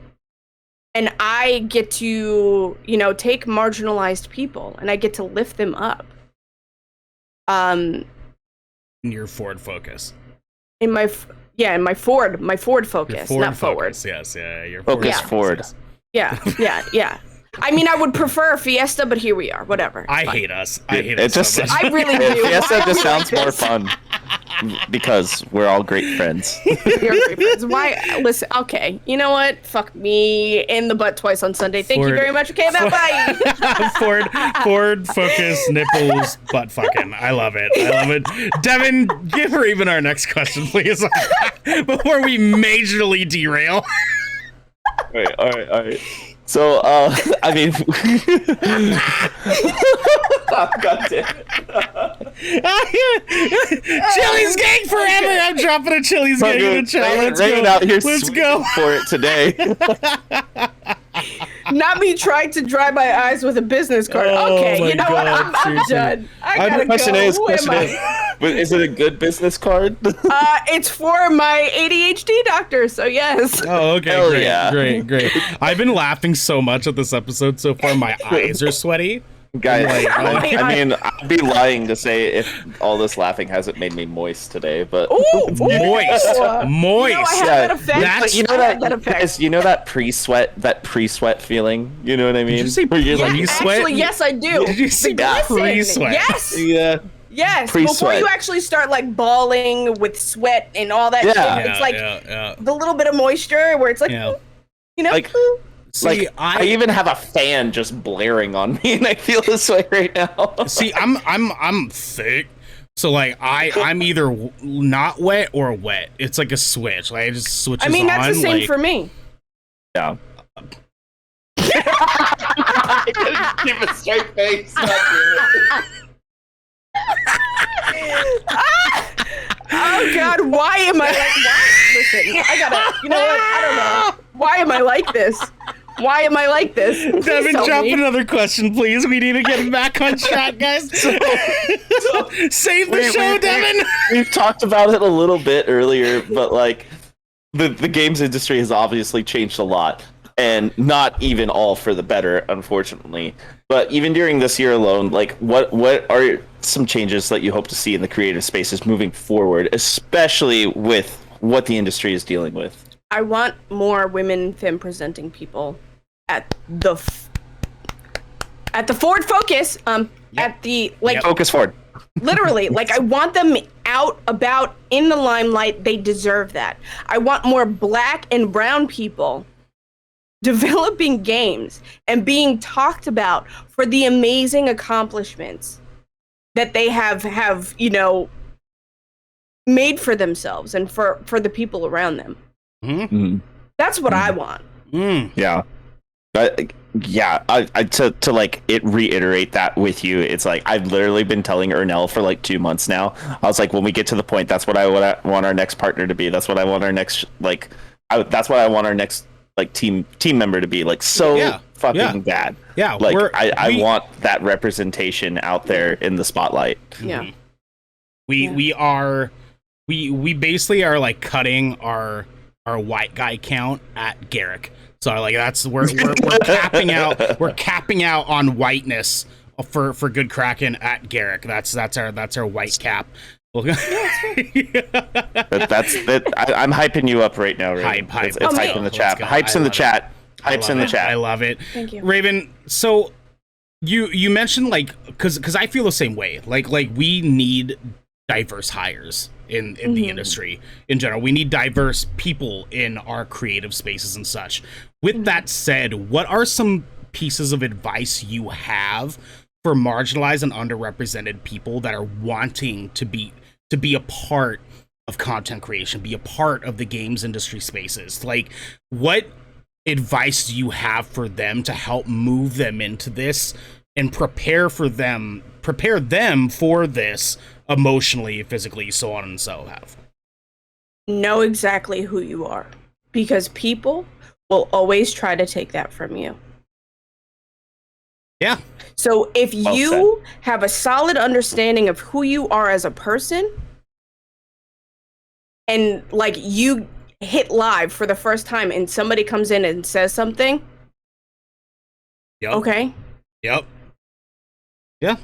And I get to, take marginalized people and I get to lift them up. In your forward focus. In my forward focus, not forward. Yes, yeah, your focus forward. Yeah. I mean, I would prefer a Fiesta, but here we are. Whatever. I hate us. So much. I really do. Fiesta just sounds more fun because we're all great friends. You're great friends. Why? Listen. Okay. You know what? Fuck me in the butt twice on Sunday. Thank you very much. Okay, bye. Forward focus, nipples, butt fucking. I love it. Devin, give her even our next question, please, before we majorly derail. All right. So, I mean, oh, God damn it. Chili's gang forever. I'm dropping a Chili's gang in the chat. Let's go for it today. Not me trying to dry my eyes with a business card. Okay, you know what? I'm done. I gotta question go. Is it a good business card? It's for my ADHD doctor, so yes. Oh, okay. Hell great, yeah. great. I've been laughing so much at this episode so far. My eyes are sweaty. Guys, I mean, I'd be lying to say if all this laughing hasn't made me moist today, but moist. I have that effect. You know that pre-sweat feeling. You know what I mean? Did you say pre-sweat? Actually, yes, I do. Did you say pre-sweat? Yes. Yeah. Yes. Pre-sweat. Before you actually start like bawling with sweat and all that shit, it's like the little bit of moisture where it's like, like. See, I even have a fan just blaring on me, and I feel this way right now. See, I'm thick, so like I'm either not wet or wet. It's like a switch. Like it just switches on. I mean, that's the same for me. Yeah. Give a straight face. Oh God, why am I like? Listen, I gotta. You know what? I don't know. Why am I like this? Why am I like this? Devin, drop another question, please. We need to get back on track, guys. Save the show, Devin. We've talked about it a little bit earlier, but like the games industry has obviously changed a lot, and not even all for the better, unfortunately. But even during this year alone, like what are some changes that you hope to see in the creative spaces moving forward, especially with what the industry is dealing with? I want more women femme presenting people at the forward focus. At the focus forward. Literally, like I want them out about in the limelight. They deserve that. I want more black and brown people developing games and being talked about for the amazing accomplishments that they have made for themselves and for the people around them. Mm-hmm. That's what I want. Yeah. To like reiterate that with you, it's like I've literally been telling Ernell for like 2 months now. I was like, when we get to the point, that's what I want our next partner to be. That's what I want our next that's what I want our next like team member to be. Like fucking bad. Yeah. Like I want that representation out there in the spotlight. Yeah. We we basically are like cutting our white guy count at Garrick. So like that's we're capping out on whiteness for good Kraken at Garrick. That's our white cap. I'm hyping you up right now, Raven. Hype. It's hype in the chat. Hype's in the chat. Hype's in the chat. I love it. Thank you, Raven. So you mentioned like because I feel the same way. Like we need diverse hires in the industry in general. We need diverse people in our creative spaces and such. With that said, what are some pieces of advice you have for marginalized and underrepresented people that are wanting to be a part of content creation, be a part of the games industry spaces? Like, what advice do you have for them to help move them into this and prepare them for this emotionally, physically, so on and so forth? Know exactly who you are, because people will always try to take that from you. Yeah. So if you have a solid understanding of who you are as a person, and like you hit live for the first time and somebody comes in and says something, okay. Yep. Yeah.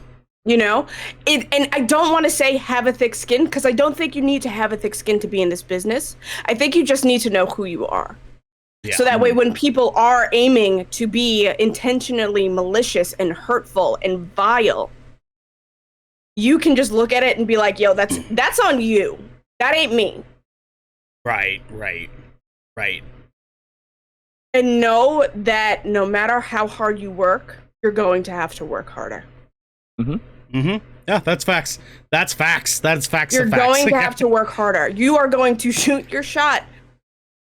You know, and I don't want to say have a thick skin, because I don't think you need to have a thick skin to be in this business. I think you just need to know who you are. Yeah. So that way, when people are aiming to be intentionally malicious and hurtful and vile, you can just look at it and be like, yo, that's on you. That ain't me. Right. And know that no matter how hard you work, you're going to have to work harder. Yeah, that's facts. That's facts. You're going to have to work harder. You are going to shoot your shot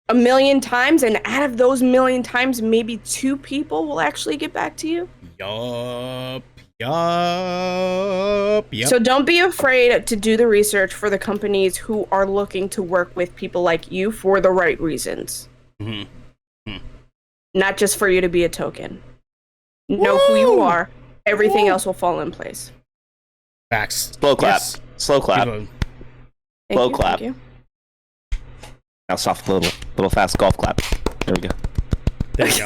1,000,000 times, and out of those 1,000,000 times, maybe 2 people will actually get back to you. Yup. So don't be afraid to do the research for the companies who are looking to work with people like you for the right reasons. Not just for you to be a token. Know who you are. Everything else will fall in place. Facts. Slow clap. Yes. Slow clap. Slow clap. Thank you. Now soft little fast golf clap. There we go. There you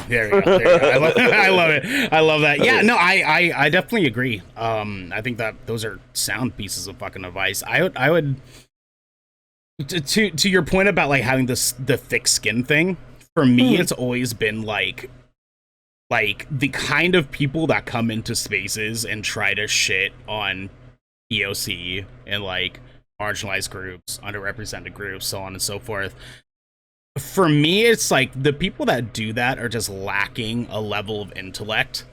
go. I love it. I love that. Yeah, no, I definitely agree. I think that those are sound pieces of fucking advice. I would to your point about like having the thick skin thing, for me it's always been like the kind of people that come into spaces and try to shit on EOC and like marginalized groups, underrepresented groups, so on and so forth. For me, it's like the people that do that are just lacking a level of intellect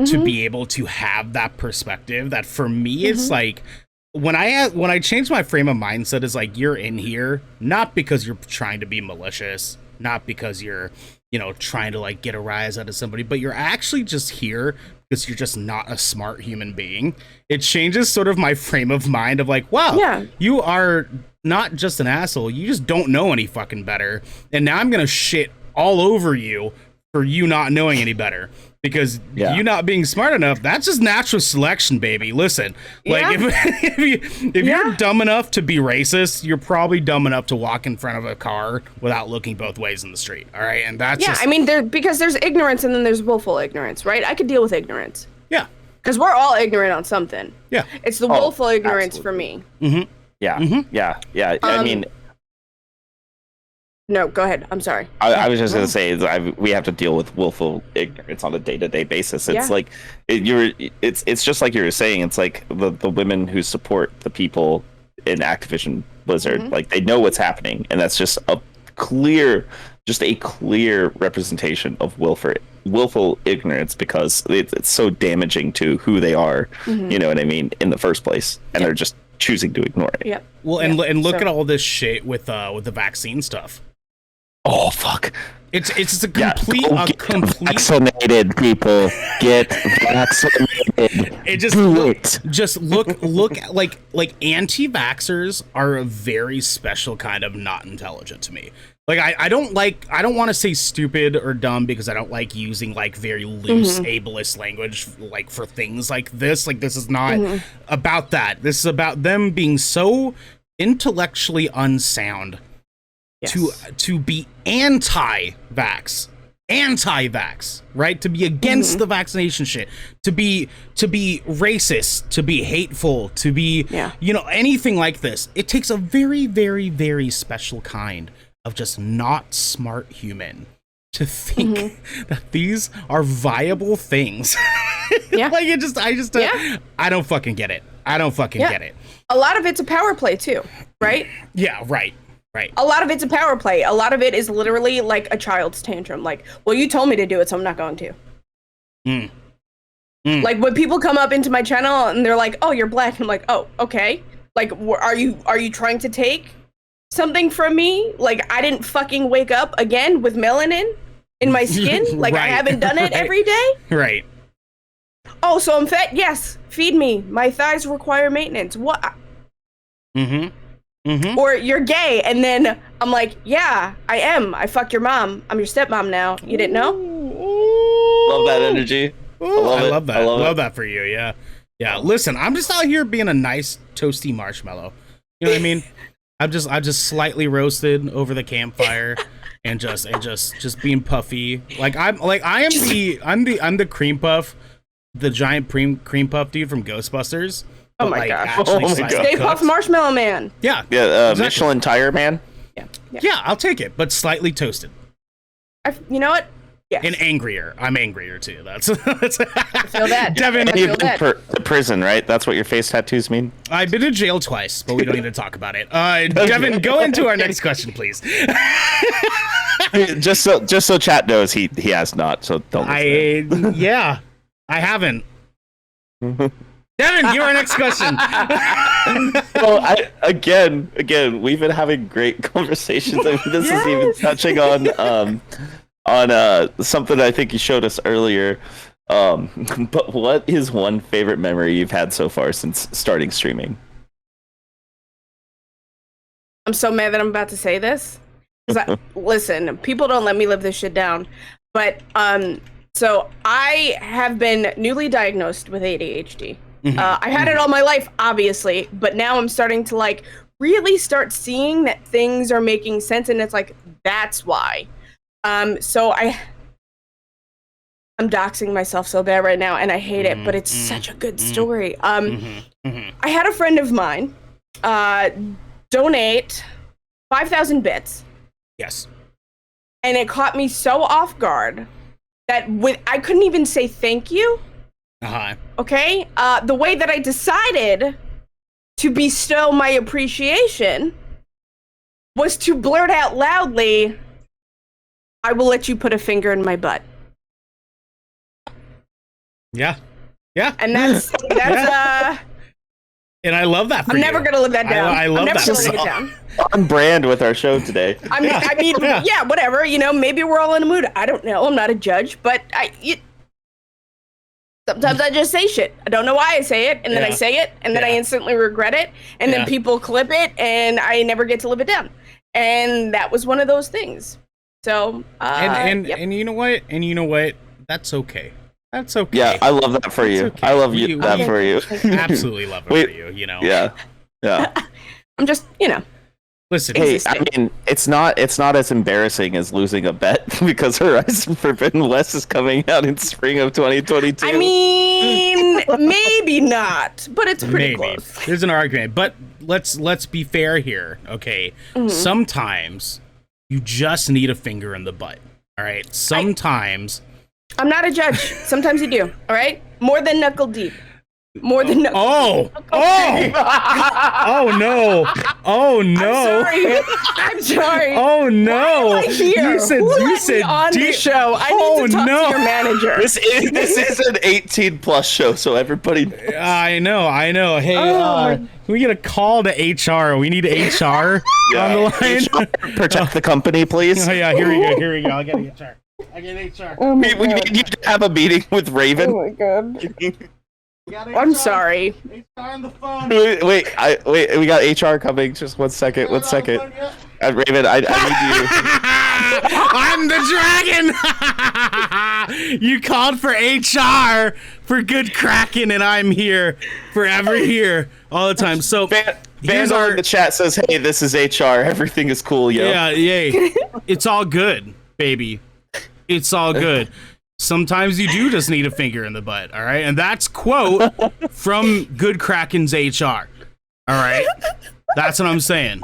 to be able to have that perspective. That for me, it's like when I change my frame of mindset, is like you're in here not because you're trying to be malicious, not because you're trying to like get a rise out of somebody, but you're actually just here because you're just not a smart human being. It changes sort of my frame of mind of like, wow, you are not just an asshole, you just don't know any fucking better, and now I'm gonna shit all over you for you not knowing any better, because you not being smart enough. That's just natural selection, baby. Listen, like if you're dumb enough to be racist, you're probably dumb enough to walk in front of a car without looking both ways in the street. All right, and that's I mean, because there's ignorance and then there's willful ignorance, right? I could deal with ignorance. Yeah, because we're all ignorant on something. Yeah, it's the willful ignorance for me. Yeah. I mean, no, go ahead. I'm sorry. I was just gonna say we have to deal with willful ignorance on a day-to-day basis. It's like it's just like you were saying. It's like the women who support the people in Activision Blizzard, like they know what's happening, and that's just a clear representation of willful ignorance, because it's so damaging to who they are. You know what I mean, in the first place, and they're just choosing to ignore it. Yep. Well, and look at all this shit with the vaccine stuff. Oh fuck! It's a complete vaccinated people get vaccinated. Just look like anti-vaxxers are a very special kind of not intelligent to me. Like I don't want to say stupid or dumb, because I don't like using like very loose ableist language like for things like this. Like this is not about that. This is about them being so intellectually unsound to be anti-vax, right? To be against the vaccination shit, to be racist, to be hateful, to be anything like this. It takes a very, very, very special kind of just not smart human to think that these are viable things. Like I don't fucking get it. I don't fucking get it. A lot of it's a power play too, right? Yeah, right. A lot of it's a power play. A lot of it is literally like a child's tantrum. Like, well, you told me to do it, so I'm not going to. Like when people come up into my channel and they're like, "Oh, you're black," and I'm like, "Oh, okay." Like, are you trying to take something from me? Like, I didn't fucking wake up again with melanin in my skin. Like, I haven't done it every day. Right. Oh, so I'm fat? Yes. Feed me. My thighs require maintenance. What? Or you're gay, and then I'm like, yeah, I am. I fucked your mom. I'm your stepmom now. You didn't know? Love that energy. I love that. I love that for you. Yeah. Yeah. Listen, I'm just out here being a nice toasty marshmallow. You know what I mean? I'm just slightly roasted over the campfire and just being puffy. I'm the cream puff, the giant cream puff dude from Ghostbusters. Oh my gosh. Stay Puft Marshmallow Man. Yeah. Yeah, exactly. Michelin Tire Man. Yeah, I'll take it, but slightly toasted. You know what? Yeah. And angrier. I'm angrier too. I feel that. Devin, you've been to prison, right? That's what your face tattoos mean? I've been to jail twice, but we don't need to talk about it. Devin, go into our next question, please. just so chat knows, he has not, so don't listen. I haven't. Devin, your next question. Well, again, we've been having great conversations. I mean, this is even touching on something I think you showed us earlier. But what is one favorite memory you've had so far since starting streaming? I'm so mad that I'm about to say this. Listen, people don't let me live this shit down. But so I have been newly diagnosed with ADHD. I had it all my life, obviously, but now I'm starting to like really start seeing that things are making sense, and it's like, that's why. So I'm doxing myself so bad right now, and I hate it, but it's such a good story. I had a friend of mine donate 5,000 bits. Yes. And it caught me so off guard that I couldn't even say thank you. Okay? The way that I decided to bestow my appreciation was to blurt out loudly, "I will let you put a finger in my butt." Yeah. And that's and I love that for I'm never going to live that down. I love that. I'm never going to live it down. On brand with our show today. I mean, whatever. You know, maybe we're all in a mood. I don't know. I'm not a judge, but sometimes I just say shit. I don't know why I say it, and then I say it, and then I instantly regret it, and then people clip it, and I never get to live it down. And that was one of those things. So, and you know what? That's okay. That's okay. Yeah, I love that for you. Okay. I love that for you. Absolutely love it for you. You know. Yeah. I'm just, Listen, hey, I mean, it's not as embarrassing as losing a bet because Horizon Forbidden West is coming out in spring of 2022. I mean, maybe not, but it's pretty close. There's an argument, but let's be fair here, okay? Sometimes you just need a finger in the butt, all right? Sometimes I'm not a judge. Sometimes you do, all right? More than knuckle deep. More than no. Oh no! I'm sorry. Oh no! Why am I here? You said on the show. I need to talk to your manager. This is an 18+ show, so everybody. I know. Hey, can we get a call to HR? We need HR on the line. HR, protect the company, please. Oh yeah, here we go. I get HR. Oh we need you to have a meeting with Raven. Oh my god. I'm sorry. HR on the phone. Wait, we got HR coming. Just one second. Raven, I need you. I'm the dragon. You called for HR for good Kraken, and I'm here, forever here, all the time. So, Vandal in the chat says, "Hey, this is HR. Everything is cool, yo." Yeah, yay. It's all good, baby. It's all good. Sometimes you do just need a finger in the butt, all right? And that's quote from Good Kraken's HR. All right? That's what I'm saying.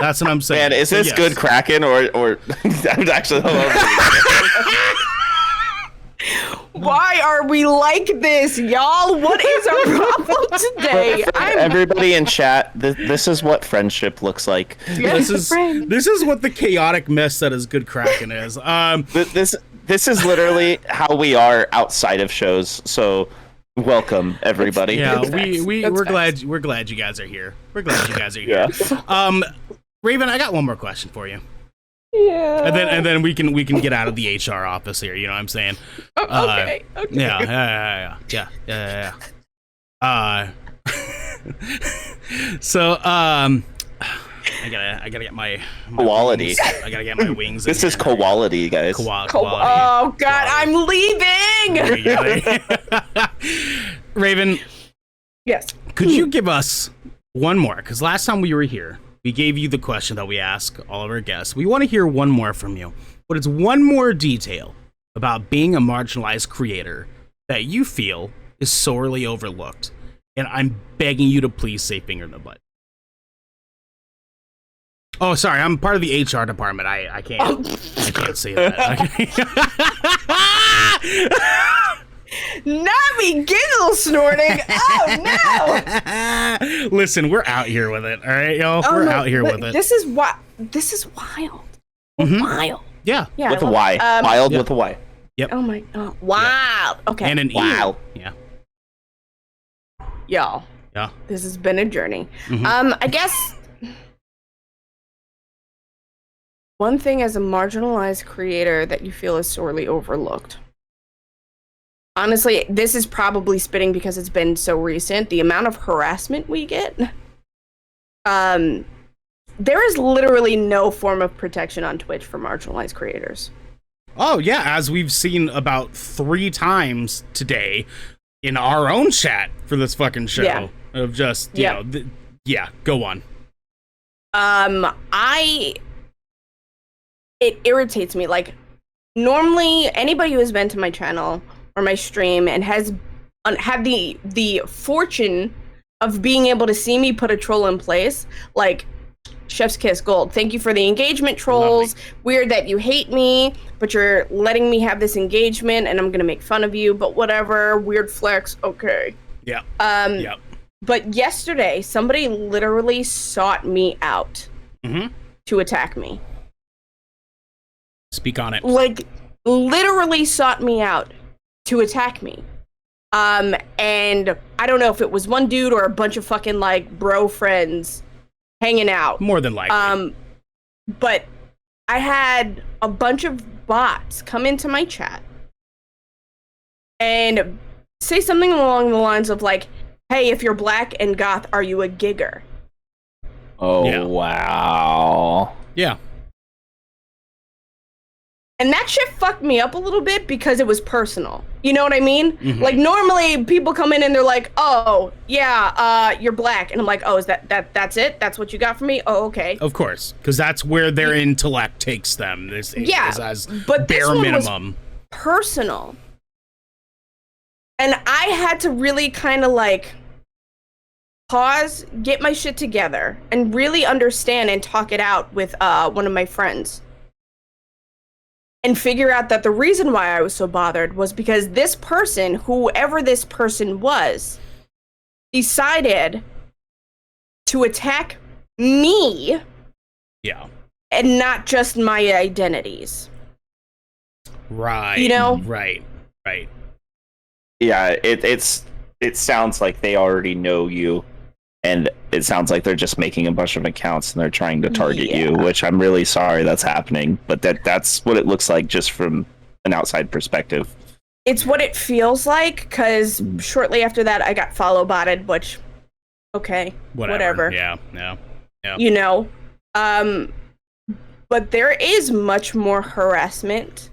That's what I'm saying. Man, is this Good Kraken or I'm actually Why are we like this, y'all? What is our problem today? Everybody in chat, this is what friendship looks like. This is what the chaotic mess that is Good Kraken is. This is literally how we are outside of shows. So welcome everybody. Yeah, we're glad you guys are here. We're glad you guys are here. Yeah. Raven, I got one more question for you. Yeah. And then we can get out of the HR office here. You know what I'm saying? Okay. Yeah. So I gotta get my quality. Wings. I gotta get my wings. This is quality, guys. Quality. Oh God, I'm leaving. Raven. Yes. Could you give us one more? Because last time we were here, we gave you the question that we ask all of our guests. We want to hear one more from you. But it's one more detail about being a marginalized creator that you feel is sorely overlooked. And I'm begging you to please say finger in the butt. Oh, sorry. I'm part of the HR department. I can't say that. Not me giggle snorting. Oh no! Listen, we're out here with it. All right, y'all. We're out here with it. This is wild. Mm-hmm. Wild. Yeah. With a Y. Wild with a Y. Yep. Oh my. Oh, wild. Yeah. Okay. And an wow. E. Yeah. Y'all. Yeah. This has been a journey. Mm-hmm. I guess one thing as a marginalized creator that you feel is sorely overlooked. Honestly, this is probably spitting because it's been so recent. The amount of harassment we get. There is literally no form of protection on Twitch for marginalized creators. Oh, yeah. As we've seen about 3 times today in our own chat for this fucking show. Yeah. Of just, you know, go on. It irritates me. Like, normally, anybody who has been to my channel or my stream and has had the fortune of being able to see me put a troll in place, like, Chef's Kiss Gold. Thank you for the engagement, trolls. Lovely. Weird that you hate me, but you're letting me have this engagement and I'm gonna make fun of you, but whatever. Weird flex, okay. Yeah. Yep. But yesterday, somebody literally sought me out to attack me. Speak on it. Like, literally sought me out to attack me. And I don't know if it was one dude or a bunch of fucking, like, bro friends hanging out. More than likely. But I had a bunch of bots come into my chat and say something along the lines of, like, hey, if you're black and goth, are you a gigger? Oh, yeah. Wow. Yeah. And that shit fucked me up a little bit because it was personal. You know what I mean? Mm-hmm. Like, normally people come in and they're like, oh, yeah, you're black. And I'm like, oh, is that's it? That's what you got for me? Oh, okay. Of course, because that's where their intellect takes them. This is as but bare this one minimum. Was personal. And I had to really kind of, like, pause, get my shit together, and really understand and talk it out with one of my friends. And figure out that the reason why I was so bothered was because this person, whoever this person was, decided to attack me. Yeah. And not just my identities. Right. You know? Right. Yeah, it sounds like they already know you, and it sounds like they're just making a bunch of accounts and they're trying to target you, which I'm really sorry that's happening, but that's what it looks like just from an outside perspective. It's what it feels like, because shortly after that I got follow botted, which, okay, whatever. Yeah. You know, but there is much more harassment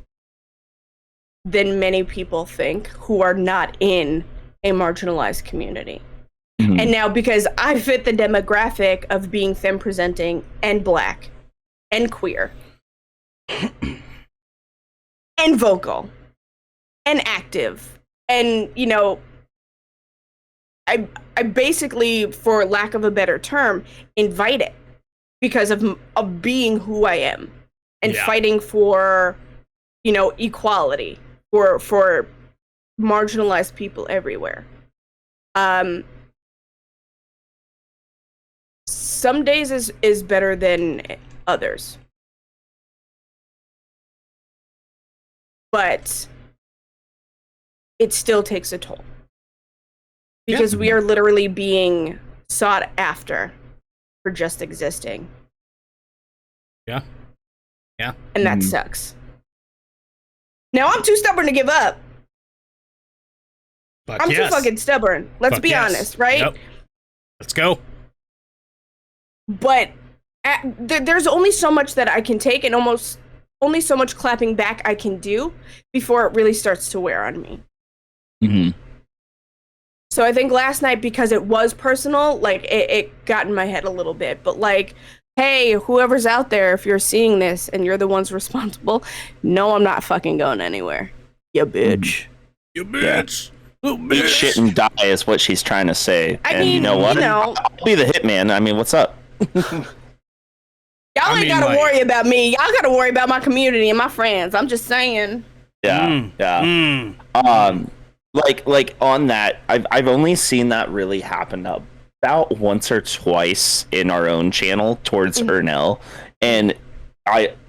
than many people think who are not in a marginalized community. Mhm. And now because I fit the demographic of being femme presenting and black and queer and vocal and active and, you know, I basically, for lack of a better term, invite it because of being who I am and fighting for, you know, equality for marginalized people everywhere. Some days is better than others. But it still takes a toll. Because we are literally being sought after for just existing. Yeah. Yeah. And that sucks. Now, I'm too stubborn to give up. I'm too fucking stubborn. Let's be honest, right? Yep. Let's go. But there's only so much that I can take and almost only so much clapping back I can do before it really starts to wear on me. Mm-hmm. So I think last night, because it was personal, like, it got in my head a little bit. But, like, hey, whoever's out there, if you're seeing this and you're the ones responsible, no, I'm not fucking going anywhere. You bitch. You bitch. Eat shit and die is what she's trying to say. I mean, you know what? You know, I'll be the hitman. I mean, what's up? Y'all ain't gotta worry about me. Y'all gotta worry about my community and my friends. I'm just saying. Yeah. Like on that, I've only seen that really happen about once or twice in our own channel towards Ernell, and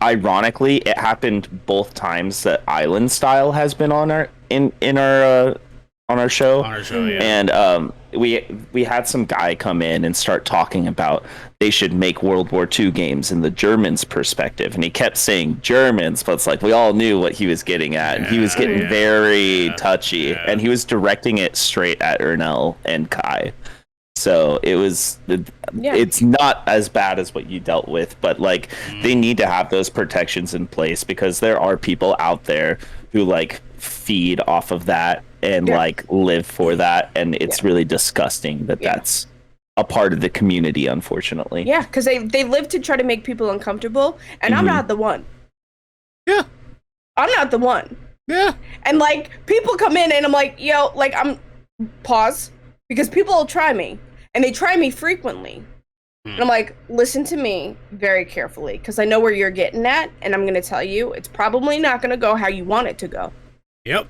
ironically, it happened both times that Island Style has been on our on our show. On our show, yeah. And we had some guy come in and start talking about they should make World War II games in the Germans' perspective, and he kept saying Germans, but it's like we all knew what he was getting at, and he was getting very touchy, and he was directing it straight at Ernell and Kai. So it was, it's not as bad as what you dealt with, but like they need to have those protections in place because there are people out there who like feed off of that and like live for that, and it's really disgusting that that's a part of the community, unfortunately. Yeah, because they live to try to make people uncomfortable, and I'm not the one. Yeah. I'm not the one. Yeah. And like people come in and I'm like, yo, like I'm pause, because people will try me, and they try me frequently. And I'm like, listen to me very carefully, because I know where you're getting at, and I'm going to tell you it's probably not going to go how you want it to go. Yep.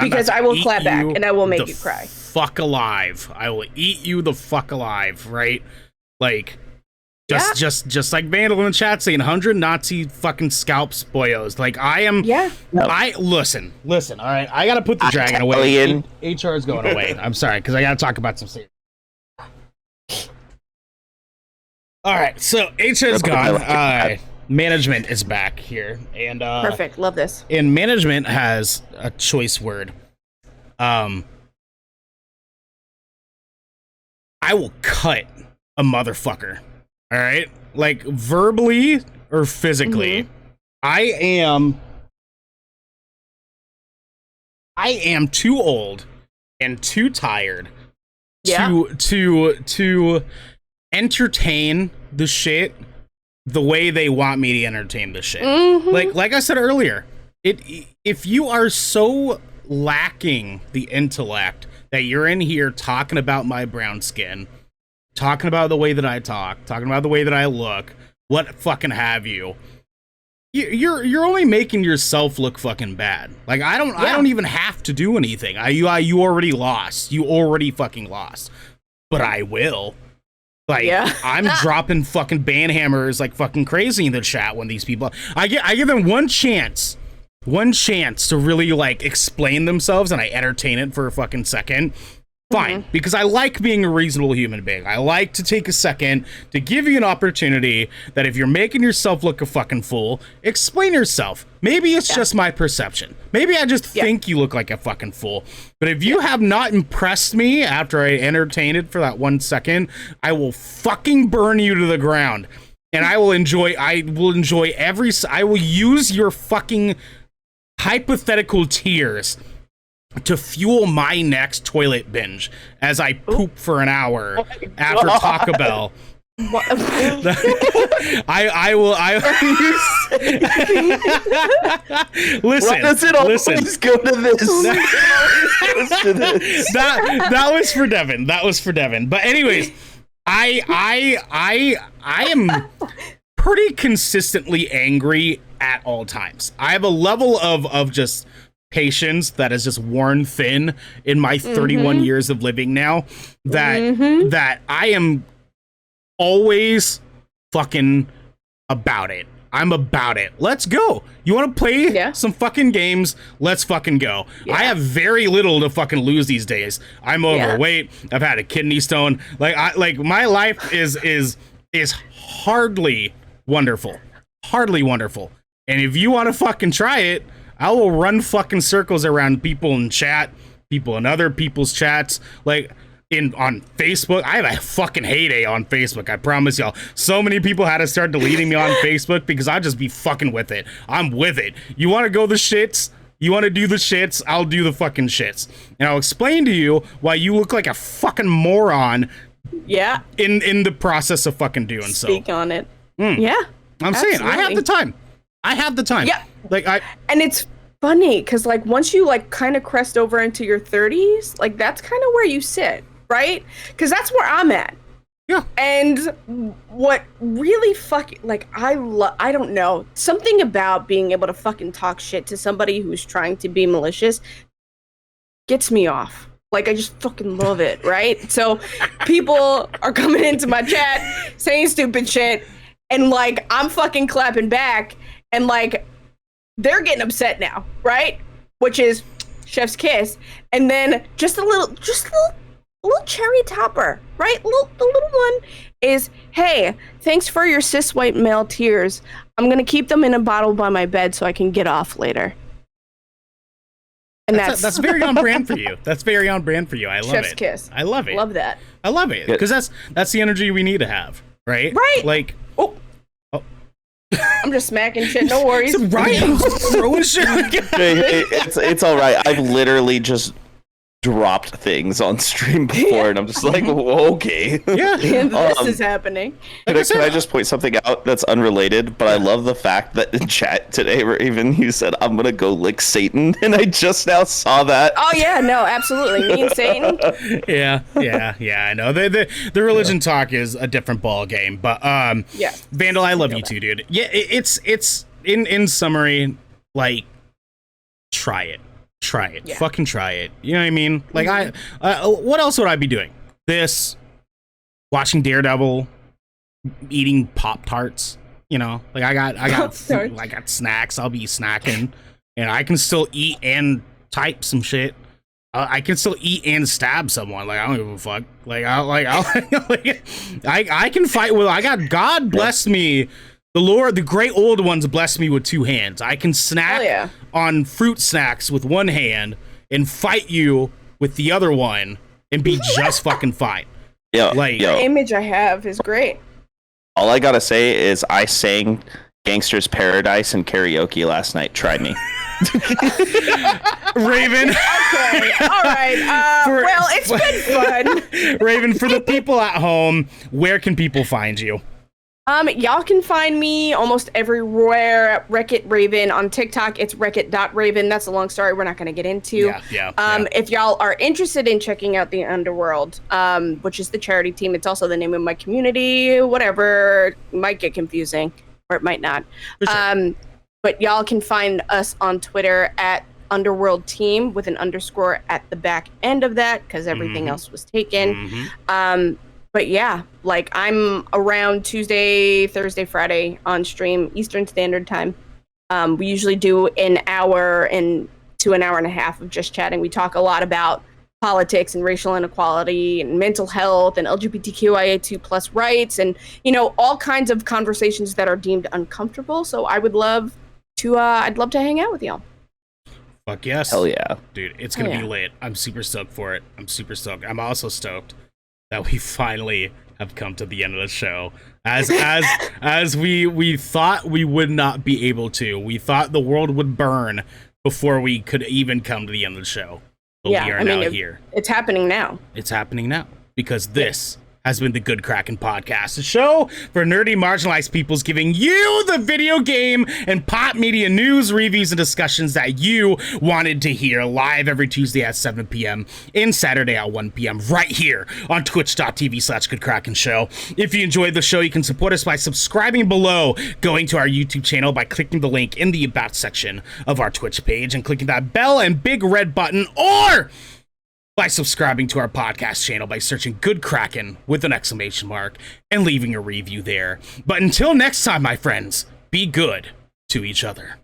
Because I will clap back, and I will make you cry. Fuck alive. I will eat you the fuck alive, right? Like, just like Vandal in the chat saying 100 Nazi fucking scalps, boyos. Like, I am... Yeah. Listen, all right? I gotta put the dragon away. HR is going away. I'm sorry, because I gotta talk about some serious... All right, so HR is gone. Management is back here, and perfect. Love this. And management has a choice word. I will cut a motherfucker. All right, like verbally or physically. I am too old and too tired to entertain the shit the way they want me to entertain this shit. Like I said earlier, if you are so lacking the intellect that you're in here talking about my brown skin, talking about the way that I talk, talking about the way that I look, what fucking have you, you're only making yourself look fucking bad. Like I don't even have to do anything. You already lost. You already fucking lost. But I will. Like, I'm dropping fucking banhammers like fucking crazy in the chat when these people... I give them one chance to really, like, explain themselves, and I entertain it for a fucking second. Fine, because I like being a reasonable human being. I like to take a second to give you an opportunity that if you're making yourself look a fucking fool, explain yourself. Maybe it's just my perception. Maybe I just think you look like a fucking fool. But if you have not impressed me after I entertain it for that 1 second, I will fucking burn you to the ground. And I will use your fucking hypothetical tears to fuel my next toilet binge as I poop for an hour after Taco Bell. I will listen. Why does it always go to this? That was for Devin. That was for Devin. But anyways, I am pretty consistently angry at all times. I have a level of just patience that is just worn thin in my 31 years of living now that I am always fucking about it. I'm about it. Let's go. You want to play some fucking games? Let's fucking go. I have very little to fucking lose these days. I'm overweight. I've had a kidney stone. Like my life is hardly wonderful. Hardly wonderful. And if you want to fucking try it, I will run fucking circles around people in chat, people in other people's chats, on Facebook. I have a fucking heyday on Facebook, I promise y'all. So many people had to start deleting me on Facebook because I'll just be fucking with it. I'm with it. You want to go the shits? You want to do the shits? I'll do the fucking shits. And I'll explain to you why you look like a fucking moron. Yeah. In the process of fucking doing so. Speak on it. Yeah. I'm saying I have the time. I have the time. Yeah. And it's funny because once you kind of crest over into your 30s, that's kind of where you sit. Right? Because that's where I'm at. Yeah. And what really I don't know, something about being able to fucking talk shit to somebody who's trying to be malicious gets me off. I just fucking love it, right? So people are coming into my chat saying stupid shit and I'm fucking clapping back and they're getting upset now, right? Which is chef's kiss. And then just a little cherry topper, right? The little one is, hey, thanks for your cis white male tears. I'm going to keep them in a bottle by my bed so I can get off later. And that's very on brand for you. That's very on brand for you. I love Chef's it. Kiss. I love it. Love that. I love it. Because that's the energy we need to have, right? Right. I'm just smacking shit. No worries. Right. I'm throwing shit. It's all right. I've literally just dropped things on stream before and I'm just okay. This is happening. Can I just point something out that's unrelated, but I love the fact that in chat today you said I'm gonna go lick Satan, and I just now saw that. Oh yeah, no, absolutely. Me and Satan. Yeah, I know. The religion talk is a different ball game, but Vandal, I love you too, dude. Yeah, it's in summary, try it. Fucking try it. You know what I mean? What else would I be doing? Watching Daredevil, eating Pop-Tarts, I got snacks. I'll be snacking, and I can still eat and type some shit. I can still eat and stab someone. I don't give a fuck. I can fight with. God bless me. The Lord, the great old ones, bless me with two hands. I can snack on fruit snacks with one hand and fight you with the other one and be just fucking fine. The image I have is great. All I gotta say is I sang Gangster's Paradise in karaoke last night. Try me. Raven. Okay, all right. It's been fun. Raven, for the people at home, where can people find you? Y'all can find me almost everywhere. RekItRaven on TikTok. It's rekit.raven. That's a long story we're not going to get into. If y'all are interested in checking out the Underworld, which is the charity team, it's also the name of my community. Whatever, it might get confusing, or it might not. Sure. But y'all can find us on Twitter at Underworld Team with an underscore at the back end of that because everything else was taken. But yeah, I'm around Tuesday, Thursday, Friday on stream, Eastern Standard Time. We usually do an hour to an hour and a half of just chatting. We talk a lot about politics and racial inequality and mental health and LGBTQIA2 plus rights and, all kinds of conversations that are deemed uncomfortable. So I would love to, I'd love to hang out with y'all. Fuck yes. Hell yeah. Dude, it's going to be lit. I'm super stoked for it. I'm super stoked. I'm also stoked that we finally have come to the end of the show. As we thought we would not be able to. We thought the world would burn before we could even come to the end of the show. But we are now here. It's happening now. It's happening now because this has been the Good Kraken Podcast, a show for nerdy, marginalized peoples giving you the video game and pop media news, reviews, and discussions that you wanted to hear live every Tuesday at 7 p.m. and Saturday at 1 p.m. right here on twitch.tv/GoodKrakenShow. If you enjoyed the show, you can support us by subscribing below, going to our YouTube channel by clicking the link in the About section of our Twitch page and clicking that bell and big red button, or by subscribing to our podcast channel by searching Good Kraken with an exclamation mark and leaving a review there. But until next time, my friends, be good to each other.